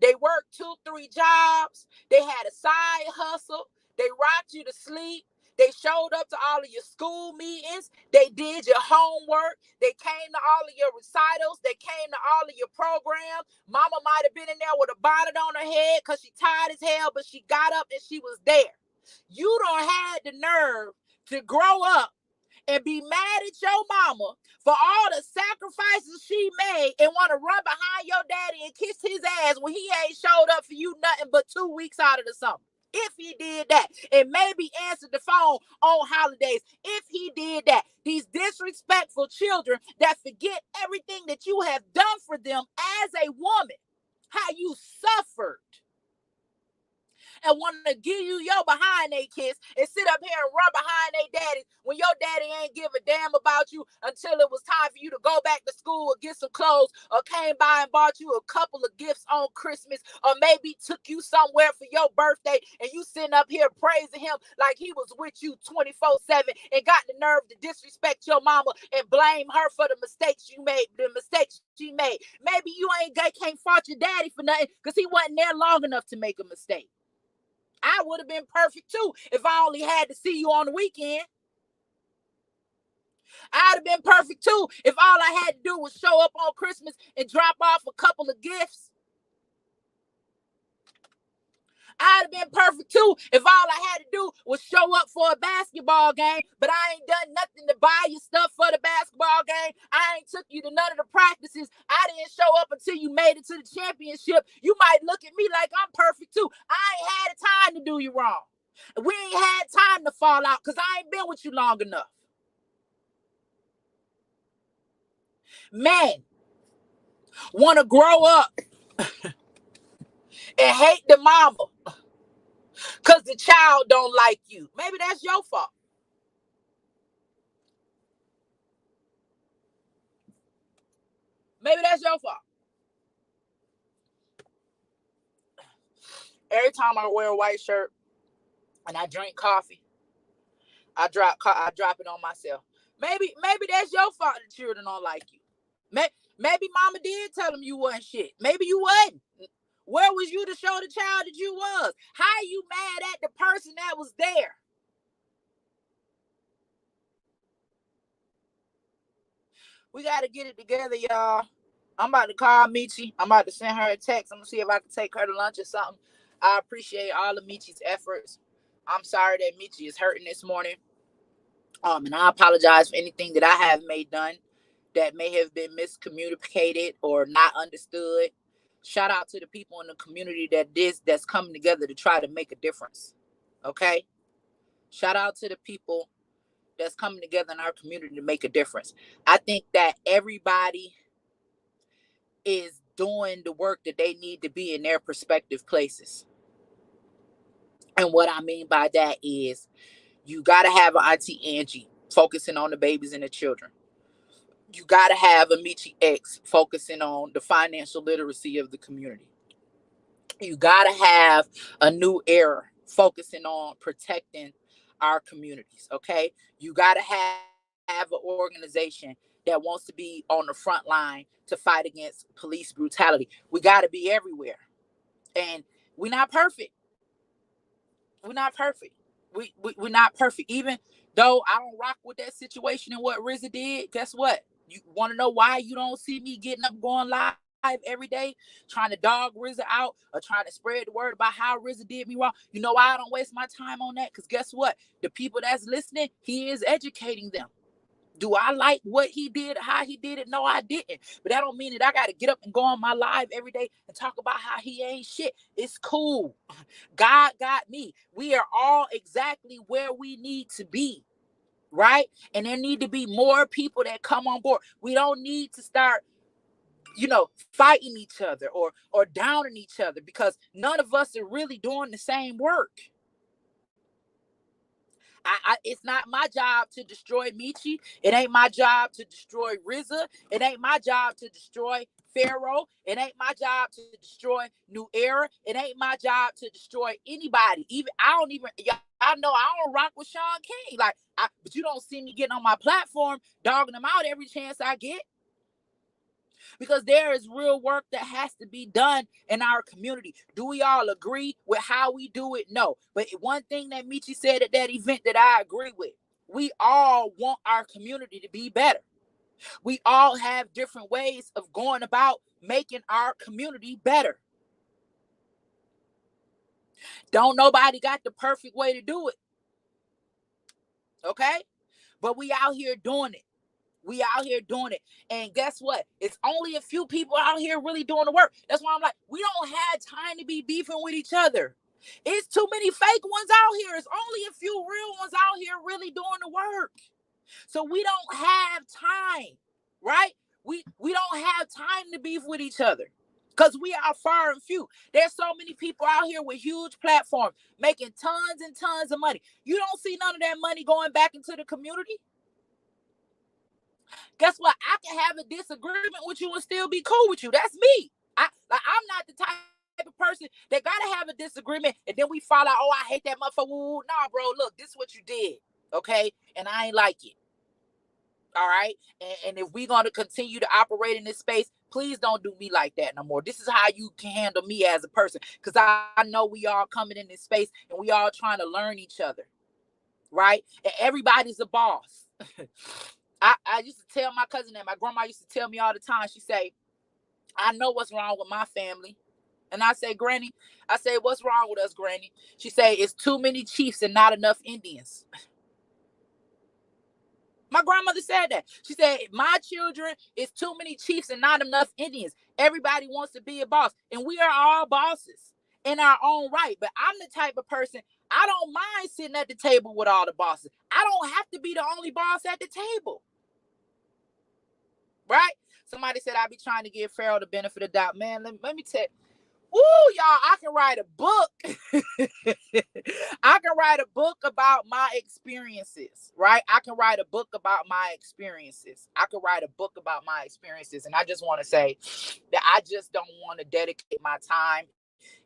they worked 2-3 jobs, they had a side hustle, they rocked you to sleep, they showed up to all of your school meetings, they did your homework, they came to all of your recitals, they came to all of your programs. Mama might have been in there with a bonnet on her head because she tired as hell, but she got up and she was there. You don't have the nerve to grow up and be mad at your mama for all the sacrifices she made and want to run behind your daddy and kiss his ass when he ain't showed up for you nothing but 2 weeks out of the summer. If he did that, and maybe answered the phone on holidays, if he did that, these disrespectful children that forget everything that you have done for them as a woman, how you suffered, and want to give you your behind they kiss and sit up here and run behind they daddy when your daddy ain't give a damn about you until it was time for you to go back to school or get some clothes or came by and bought you a couple of gifts on Christmas or maybe took you somewhere for your birthday and you sitting up here praising him like he was with you 24/7 and got the nerve to disrespect your mama and blame her for the mistakes you made, the mistakes she made. Maybe you can't fault your daddy for nothing because he wasn't there long enough to make a mistake. I would have been perfect too if I only had to see you on the weekend. I'd have been perfect too if all I had to do was show up on Christmas and drop off a couple of gifts. I'd have been perfect too if all I had to do was show up for a basketball game, but I ain't done nothing to buy you stuff for the basketball game. I ain't took you to none of the practices. I didn't show up until you made it to the championship. You might look at me like I'm perfect too. I ain't had time to do you wrong. We ain't had time to fall out because I ain't been with you long enough. Men want to grow up and hate the mama because the child don't like you. Maybe that's your fault. Maybe that's your fault. Every time I wear a white shirt and I drink coffee, I drop it on myself. Maybe that's your fault the children don't like you. Maybe mama did tell them you wasn't shit. Maybe you wasn't. Where was you to show the child that you was? How you mad at the person that was there? We got to get it together, y'all. I'm about to call Michi. I'm about to send her a text. I'm going to see if I can take her to lunch or something. I appreciate all of Michi's efforts. I'm sorry that Michi is hurting this morning. And I apologize for anything that I have may done that may have been miscommunicated or not understood. Shout out to the people in the community that's coming together to try to make a difference. Okay? Shout out to the people that's coming together in our community to make a difference. I think that everybody is doing the work that they need to be in their respective places. And what I mean by that is you got to have an Auntie Angie focusing on the babies and the children. You got to have a Michi X focusing on the financial literacy of the community. You got to have a new era focusing on protecting our communities. Okay. You got to have an organization that wants to be on the front line to fight against police brutality. We got to be everywhere. And we're not perfect. We're not perfect. We're not perfect. Even though I don't rock with that situation and what RZA did, guess what? You want to know why you don't see me getting up going live every day, trying to dog RZA out or trying to spread the word about how RZA did me wrong? You know why I don't waste my time on that? Because guess what? The people that's listening, he is educating them. Do I like what he did, how he did it? No, I didn't. But that don't mean that I got to get up and go on my live every day and talk about how he ain't shit. It's cool. God got me. We are all exactly where we need to be, right? And there need to be more people that come on board. We don't need to start, fighting each other or downing each other because none of us are really doing the same work. It's not my job to destroy Michi. It ain't my job to destroy RZA. It ain't my job to destroy Pharaoh. It ain't my job to destroy New Era. It ain't my job to destroy anybody. Even I don't even y'all know I don't rock with Sean King. But you don't see me getting on my platform dogging them out every chance I get. Because there is real work that has to be done in our community. Do we all agree with how we do it? No. But one thing that Michi said at that event that I agree with, we all want our community to be better. We all have different ways of going about making our community better. Don't nobody got the perfect way to do it. Okay? But we out here doing it. We out here doing it. And guess what? It's only a few people out here really doing the work. That's why I'm like, we don't have time to be beefing with each other. It's too many fake ones out here. It's only a few real ones out here really doing the work. So we don't have time, right? We don't have time to beef with each other. because we are far and few. There's so many people out here with huge platforms making tons and tons of money. You don't see none of that money going back into the community. Guess what? I can have a disagreement with you and still be cool with you. That's me. I'm not the type of person that gotta have a disagreement and then we fall out. Oh, I hate that motherfucker. Nah, bro. Look, this is what you did, okay? And I ain't like it. All right. And if we're going to continue to operate in this space, please don't do me like that no more. This is how you can handle me as a person. Because I know we all coming in this space and we all trying to learn each other. Right. And everybody's a boss. I used to tell my cousin that my grandma used to tell me all the time. She say, I know what's wrong with my family. And I say, Granny, I say, what's wrong with us, Granny? She say, it's too many chiefs and not enough Indians. My grandmother said that. She said, my children is too many chiefs and not enough Indians. Everybody wants to be a boss. And we are all bosses in our own right. But I'm the type of person, I don't mind sitting at the table with all the bosses. I don't have to be the only boss at the table. Right? Somebody said I be trying to give Pharaoh the benefit of the doubt. Man, let me tell you. Woo, y'all, I can write a book. I can write a book about my experiences, right? I can write a book about my experiences. I can write a book about my experiences. And I just want to say that I just don't want to dedicate my time,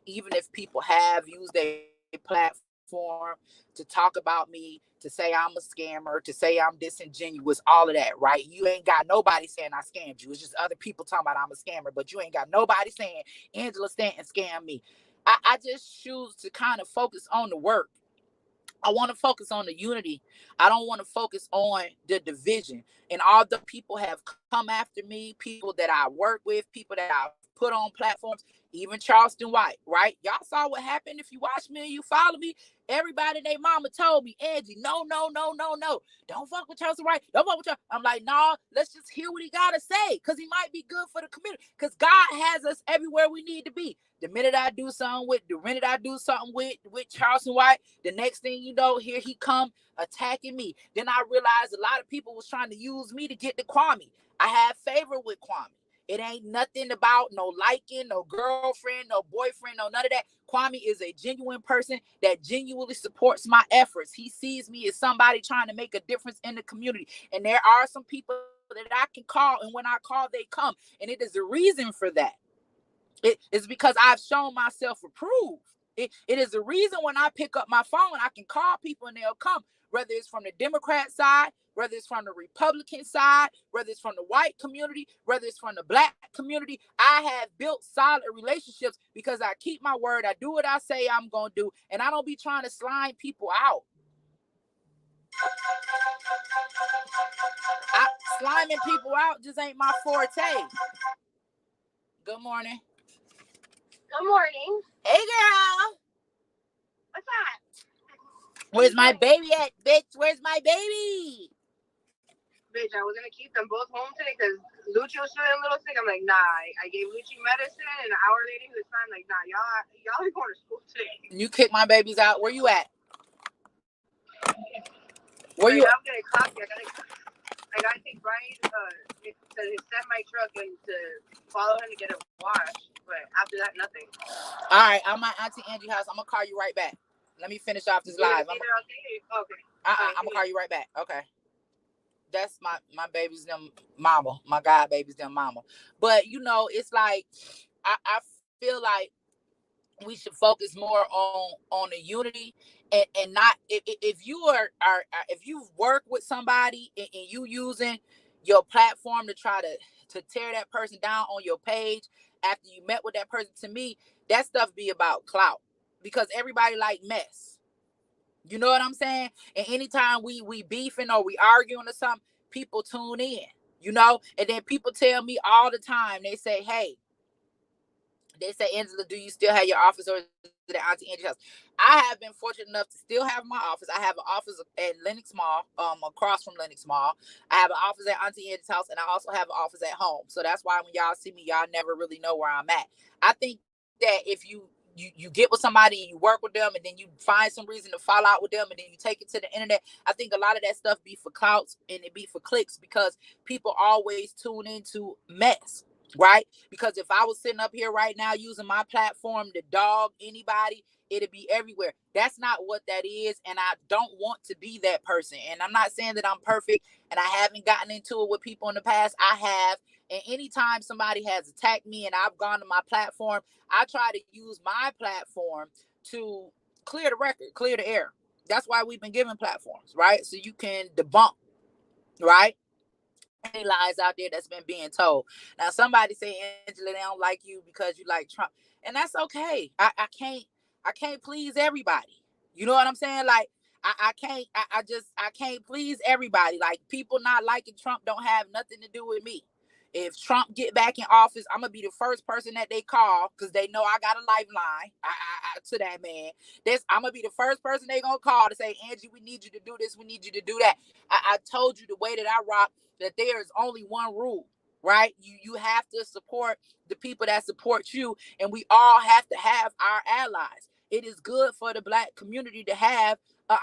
even if people have used a platform to talk about me, to say I'm a scammer, to say I'm disingenuous, all of that, right? You ain't got nobody saying I scammed you. It's just other people talking about I'm a scammer, but you ain't got nobody saying Angela Stanton scammed me. I just choose to kind of focus on the work. I want to focus on the unity. I don't want to focus on the division. And although people have come after me, people that I work with, people that I've put on platforms, even Charleston White, right? Y'all saw what happened. If you watch me and you follow me, everybody, their mama told me, Angie, no. Don't fuck with Charleston White. Don't fuck with Charleston. I'm like, nah, let's just hear what he got to say, because he might be good for the community, because God has us everywhere we need to be. The minute I do something with Charleston White, the next thing you know, here he come attacking me. Then I realized a lot of people was trying to use me to get to Kwame. I have favor with Kwame. It ain't nothing about no liking, no girlfriend, no boyfriend, no none of that. Kwame is a genuine person that genuinely supports my efforts. He sees me as somebody trying to make a difference in the community. And there are some people that I can call, and when I call, they come. And it is a reason for that. It is because I've shown myself approved. It is a reason when I pick up my phone, I can call people and they'll come, whether it's from the Democrat side, whether it's from the Republican side, whether it's from the white community, whether it's from the black community. I have built solid relationships because I keep my word. I do what I say I'm going to do, and I don't be trying to slime people out. Sliming people out just ain't my forte. Good morning.
Good morning.
Hey, girl.
What's up?
Where's my baby at, bitch? Where's my baby?
Bitch, I was gonna keep them both home today because Lucci was feeling a little sick. I'm like, nah. I gave Lucci medicine, and an hour later he was fine. Like, nah, y'all are going to school today.
You kick my babies out. Where you at? Where
Right
you?
now I'm getting coffee. I gotta take Brian to his semi truck and to follow him to get it washed. But after that, nothing.
All right, I'm at Auntie Angie's house. I'm gonna call you right back. Let me finish off this live.
Okay.
I'm gonna call you right back. Okay. That's my baby's them mama, my god baby's them mama. But you know, it's like I feel like we should focus more on the unity, and not if you are if you work with somebody and you using your platform to try to tear that person down on your page after you met with that person. To me, that stuff be about clout, because everybody like mess. You know what I'm saying? And anytime we beefing or we arguing or something, people tune in, you know? And then people tell me all the time, they say, hey, Angela, do you still have your office, or is it at Auntie Angie's house? I have been fortunate enough to still have my office. I have an office at Lenox Mall, across from Lenox Mall. I have an office at Auntie Angie's house, and I also have an office at home. So that's why when y'all see me, y'all never really know where I'm at. I think that if you get with somebody and you work with them, and then you find some reason to fall out with them, and then you take it to the internet, I think a lot of that stuff be for clouts and it be for clicks, because people always tune into mess. right? Because if I was sitting up here right now using my platform to dog anybody, it'd be everywhere. That's not what that is, and I don't want to be that person. And I'm not saying that I'm perfect, and I haven't gotten into it with people in the past. I have, and anytime somebody has attacked me and I've gone to my platform, I try to use my platform to clear the record, clear the air. That's why we've been given platforms, right? So you can debunk, right? Any lies out there that's been being told. Now, somebody say, Angela, they don't like you because you like Trump, and that's okay. I can't please everybody. You know what I'm saying? Like, I can't. I can't please everybody. Like, people not liking Trump don't have nothing to do with me. If Trump get back in office, I'm gonna be the first person that they call because they know I got a lifeline to that man. I'm gonna be the first person they gonna call to say, Angie, we need you to do this. We need you to do that. I told you the way that I rock, that there is only one rule, right? You have to support the people that support you, and we all have to have our allies. It is good for the Black community to have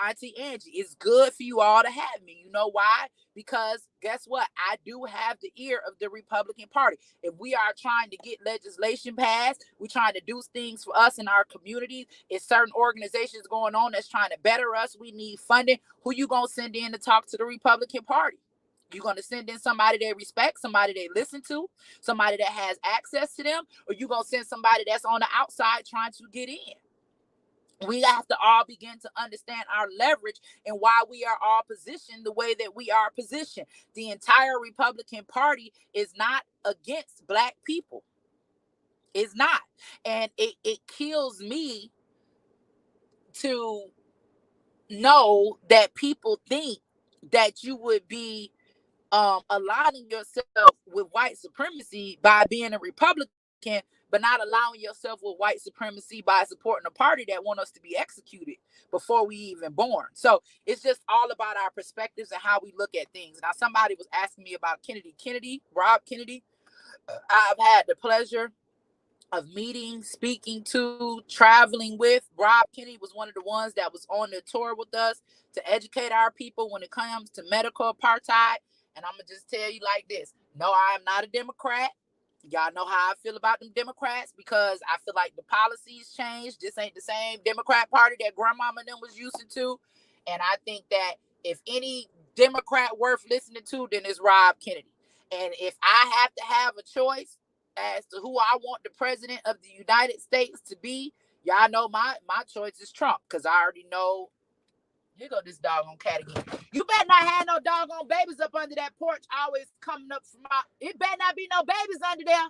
Auntie Angie. It's good for you all to have me. You know why? Because guess what? I do have the ear of the Republican Party. If we are trying to get legislation passed, we're trying to do things for us in our communities. If certain organizations going on that's trying to better us, we need funding. Who you gonna send in to talk to the Republican Party? You're going to send in somebody they respect, somebody they listen to, somebody that has access to them, or you going to send somebody that's on the outside trying to get in? We have to all begin to understand our leverage and why we are all positioned the way that we are positioned. The entire Republican Party is not against Black people. It's not. And it kills me to know that people think that you would be aligning yourself with white supremacy by being a Republican, but not allowing yourself with white supremacy by supporting a party that want us to be executed before we even born. So it's just all about our perspectives and how we look at things. Now, somebody was asking me about Rob Kennedy. I've had the pleasure of meeting, speaking to, traveling with. Rob Kennedy was one of the ones that was on the tour with us to educate our people when it comes to medical apartheid. And I'm going to just tell you like this. No, I am not a Democrat. Y'all know how I feel about them Democrats because I feel like the policies changed. This ain't the same Democrat party that grandmama and them was used to. And I think that if any Democrat worth listening to, then it's Rob Kennedy. And if I have to have a choice as to who I want the president of the United States to be, y'all know my choice is Trump because I already know. Here go this doggone cat again. You better not have no doggone babies up under that porch always coming up from out. It better not be no babies under there.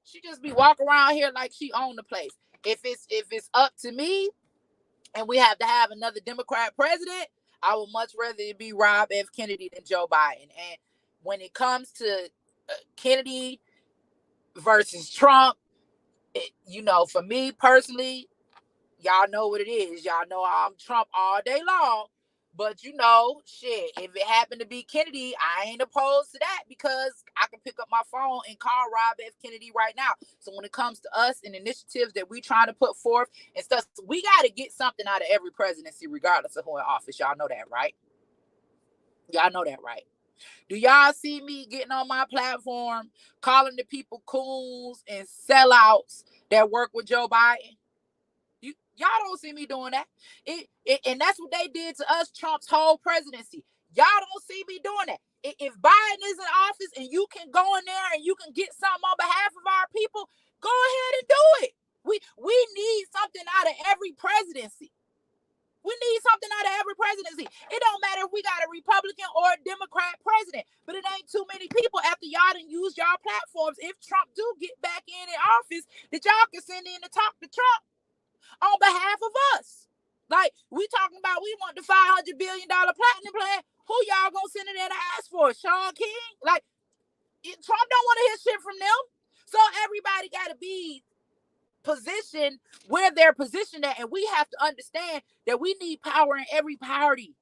She just be walking around here like she owned the place. If it's up to me and we have to have another Democrat president, I would much rather it be Rob F. Kennedy than Joe Biden. And when it comes to Kennedy versus Trump, for me personally, y'all know what it is. Y'all know I'm Trump all day long. But shit, if it happened to be Kennedy, I ain't opposed to that because I can pick up my phone and call Rob F. Kennedy right now. So when it comes to us and initiatives that we trying to put forth and stuff, we got to get something out of every presidency, regardless of who in office. Y'all know that, right? Y'all know that, right? Do y'all see me getting on my platform, calling the people coons and sellouts that work with Joe Biden? Y'all don't see me doing that. And that's what they did to us, Trump's whole presidency. Y'all don't see me doing that. If Biden is in office and you can go in there and you can get something on behalf of our people, go ahead and do it. We need something out of every presidency. We need something out of every presidency. It don't matter if we got a Republican or a Democrat president, but it ain't too many people after y'all done use y'all platforms. If Trump do get back in office, that y'all can send in to talk to Trump on behalf of us. Like, we talking about we want the $500 billion platinum plan. Who y'all gonna send in there to ask for? Sean King? Like, Trump don't want to hear shit from them. So everybody got to be positioned where they're positioned at, and we have to understand that we need power in every party.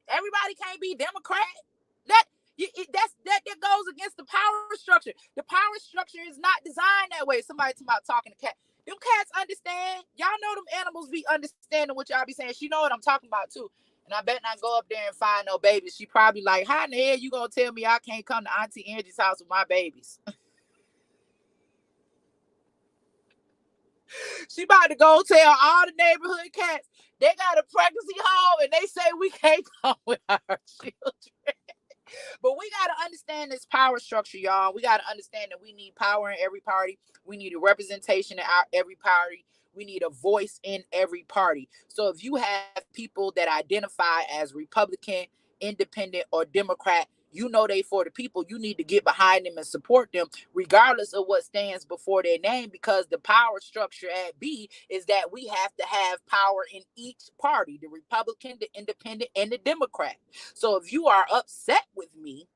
Everybody can't be Democrat. That goes against the power structure. The power structure is not designed that way. Somebody talking to cat. Them cats understand. Y'all know them animals be understanding what y'all be saying. She know what I'm talking about too. And I bet not go up there and find no babies. She probably like, how in the hell you gonna tell me I can't come to Auntie Angie's house with my babies? She about to go tell all the neighborhood cats they got a pregnancy home and they say we can't come with our children. But we got to understand this power structure, y'all. We got to understand that we need power in every party. We need a representation in every party. We need a voice in every party. So if you have people that identify as Republican, Independent, or Democrat, you know they for the people. You need to get behind them and support them, regardless of what stands before their name, because the power structure at B is that we have to have power in each party, the Republican, the Independent, and the Democrat. So if you are upset with me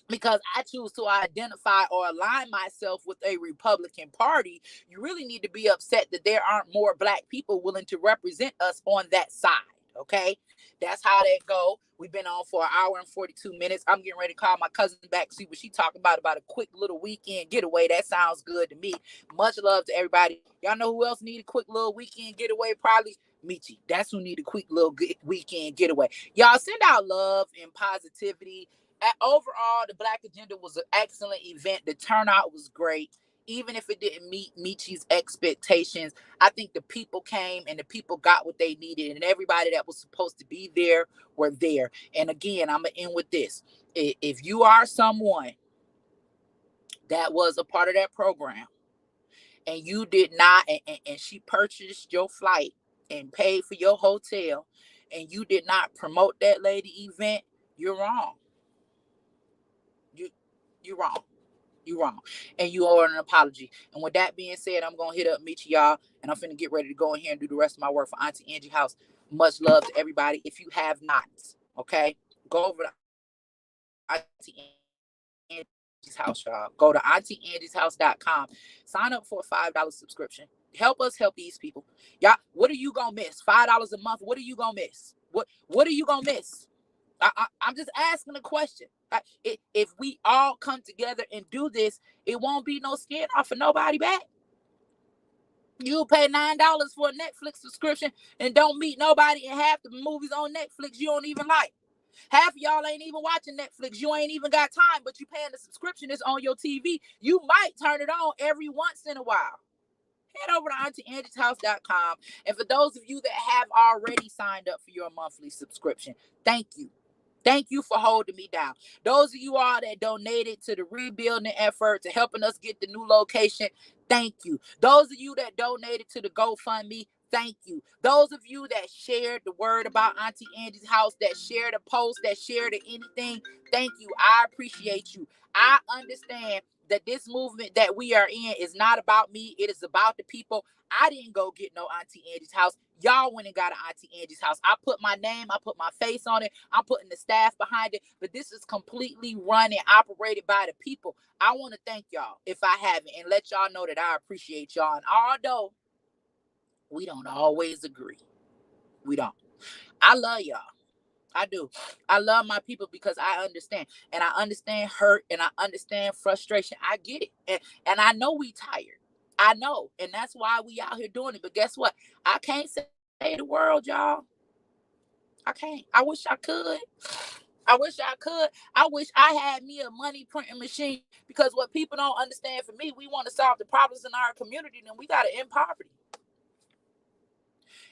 because I choose to identify or align myself with a Republican Party, you really need to be upset that there aren't more Black people willing to represent us on that side. Okay, that's how that go. We've been on for an hour and 42 minutes. I'm getting ready to call my cousin back, see what she talking about a quick little weekend getaway. That sounds good to me. Much love to everybody. Y'all know who else need a quick little weekend getaway? Probably Michi. That's who need a quick little weekend getaway. Y'all send out love and positivity. Overall, the Black Agenda was an excellent event. The turnout was great. Even if it didn't meet Michi's expectations, I think the people came and the people got what they needed, and everybody that was supposed to be there were there. And again, I'm going to end with this. If you are someone that was a part of that program and you did not, and she purchased your flight and paid for your hotel, and you did not promote that lady event, you're wrong. You're wrong. You wrong. And you owe an apology. And with that being said, I'm going to hit up Michi, y'all. And I'm finna get ready to go in here and do the rest of my work for Auntie Angie House. Much love to everybody. If you have not, okay, go over to Auntie Angie's House, y'all. Go to AuntieAngiesHouse.com. Sign up for a $5 subscription. Help us help these people. Y'all, what are you going to miss? $5 a month. What are you going to miss? What are you going to miss? I'm just asking a question. If we all come together and do this, it won't be no skin off of nobody back. You pay $9 for a Netflix subscription and don't meet nobody, and half the movies on Netflix you don't even like. Half of y'all ain't even watching Netflix. You ain't even got time, but you paying the subscription. It's on your TV. You might turn it on every once in a while. Head over to AuntieAngiesHouse.com. And for those of you that have already signed up for your monthly subscription, thank you. Thank you for holding me down. Those of you all that donated to the rebuilding effort, to helping us get the new location, thank you. Those of you that donated to the GoFundMe, thank you. Those of you that shared the word about Auntie Angie's House, that shared a post, that shared anything, thank you. I appreciate you. I understand that this movement that we are in is not about me. It is about the people. I didn't go get no Auntie Angie's House. Y'all went and got an Auntie Angie's House. I put my name, I put my face on it. I'm putting the staff behind it. But this is completely run and operated by the people. I want to thank y'all if I haven't, and let y'all know that I appreciate y'all. And although we don't always agree, we don't. I love y'all. I do. I love my people because I understand. And I understand hurt, and I understand frustration. I get it. And I know we tired. I know. And that's why we out here doing it. But guess what? I can't save the world, y'all. I can't. I wish I could. I wish I could. I wish I had me a money printing machine, because what people don't understand, for me, we want to solve the problems in our community, then we got to end poverty.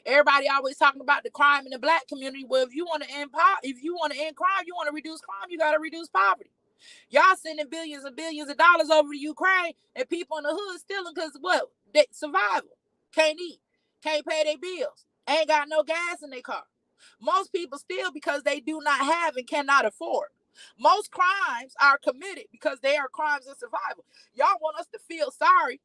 Everybody always talking about the crime in the Black community. Well, if you want to end crime, you want to reduce crime, you got to reduce poverty. Y'all sending billions and billions of dollars over to Ukraine, and people in the hood stealing because what? They survival. Can't eat. Can't pay their bills. Ain't got no gas in their car. Most people steal because they do not have and cannot afford. Most crimes are committed because they are crimes of survival. Y'all want us to feel sorry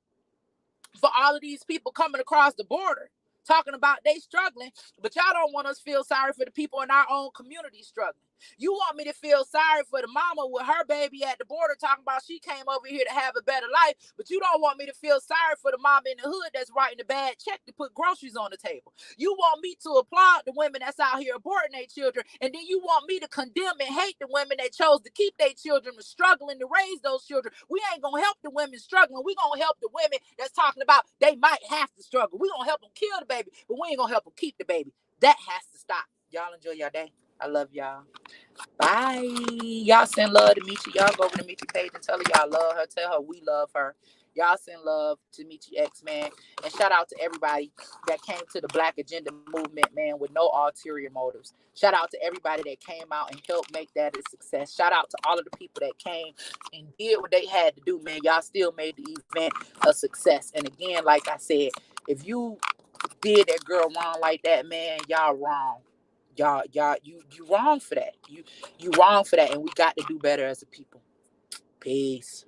for all of these people coming across the border talking about they struggling, but y'all don't want us to feel sorry for the people in our own community struggling. You want me to feel sorry for the mama with her baby at the border talking about she came over here to have a better life, but you don't want me to feel sorry for the mama in the hood that's writing a bad check to put groceries on the table. You want me to applaud the women that's out here aborting their children, and then you want me to condemn and hate the women that chose to keep their children and struggling to raise those children. We ain't gonna help the women struggling. We gonna help the women that's talking about they might have to struggle. We gonna help them kill the baby, but we ain't gonna help them keep the baby. That has to stop. Y'all enjoy your day. I love y'all. Bye. Y'all send love to Michi. Y'all go over to Michi page and tell her y'all love her. Tell her we love her. Y'all send love to Michi X, man. And shout out to everybody that came to the Black Agenda movement, man, with no ulterior motives. Shout out to everybody that came out and helped make that a success. Shout out to all of the people that came and did what they had to do, man. Y'all still made the event a success. And again, like I said, if you did that girl wrong like that, man, y'all wrong. Y'all, you wrong for that. You wrong for that, and we got to do better as a people. Peace.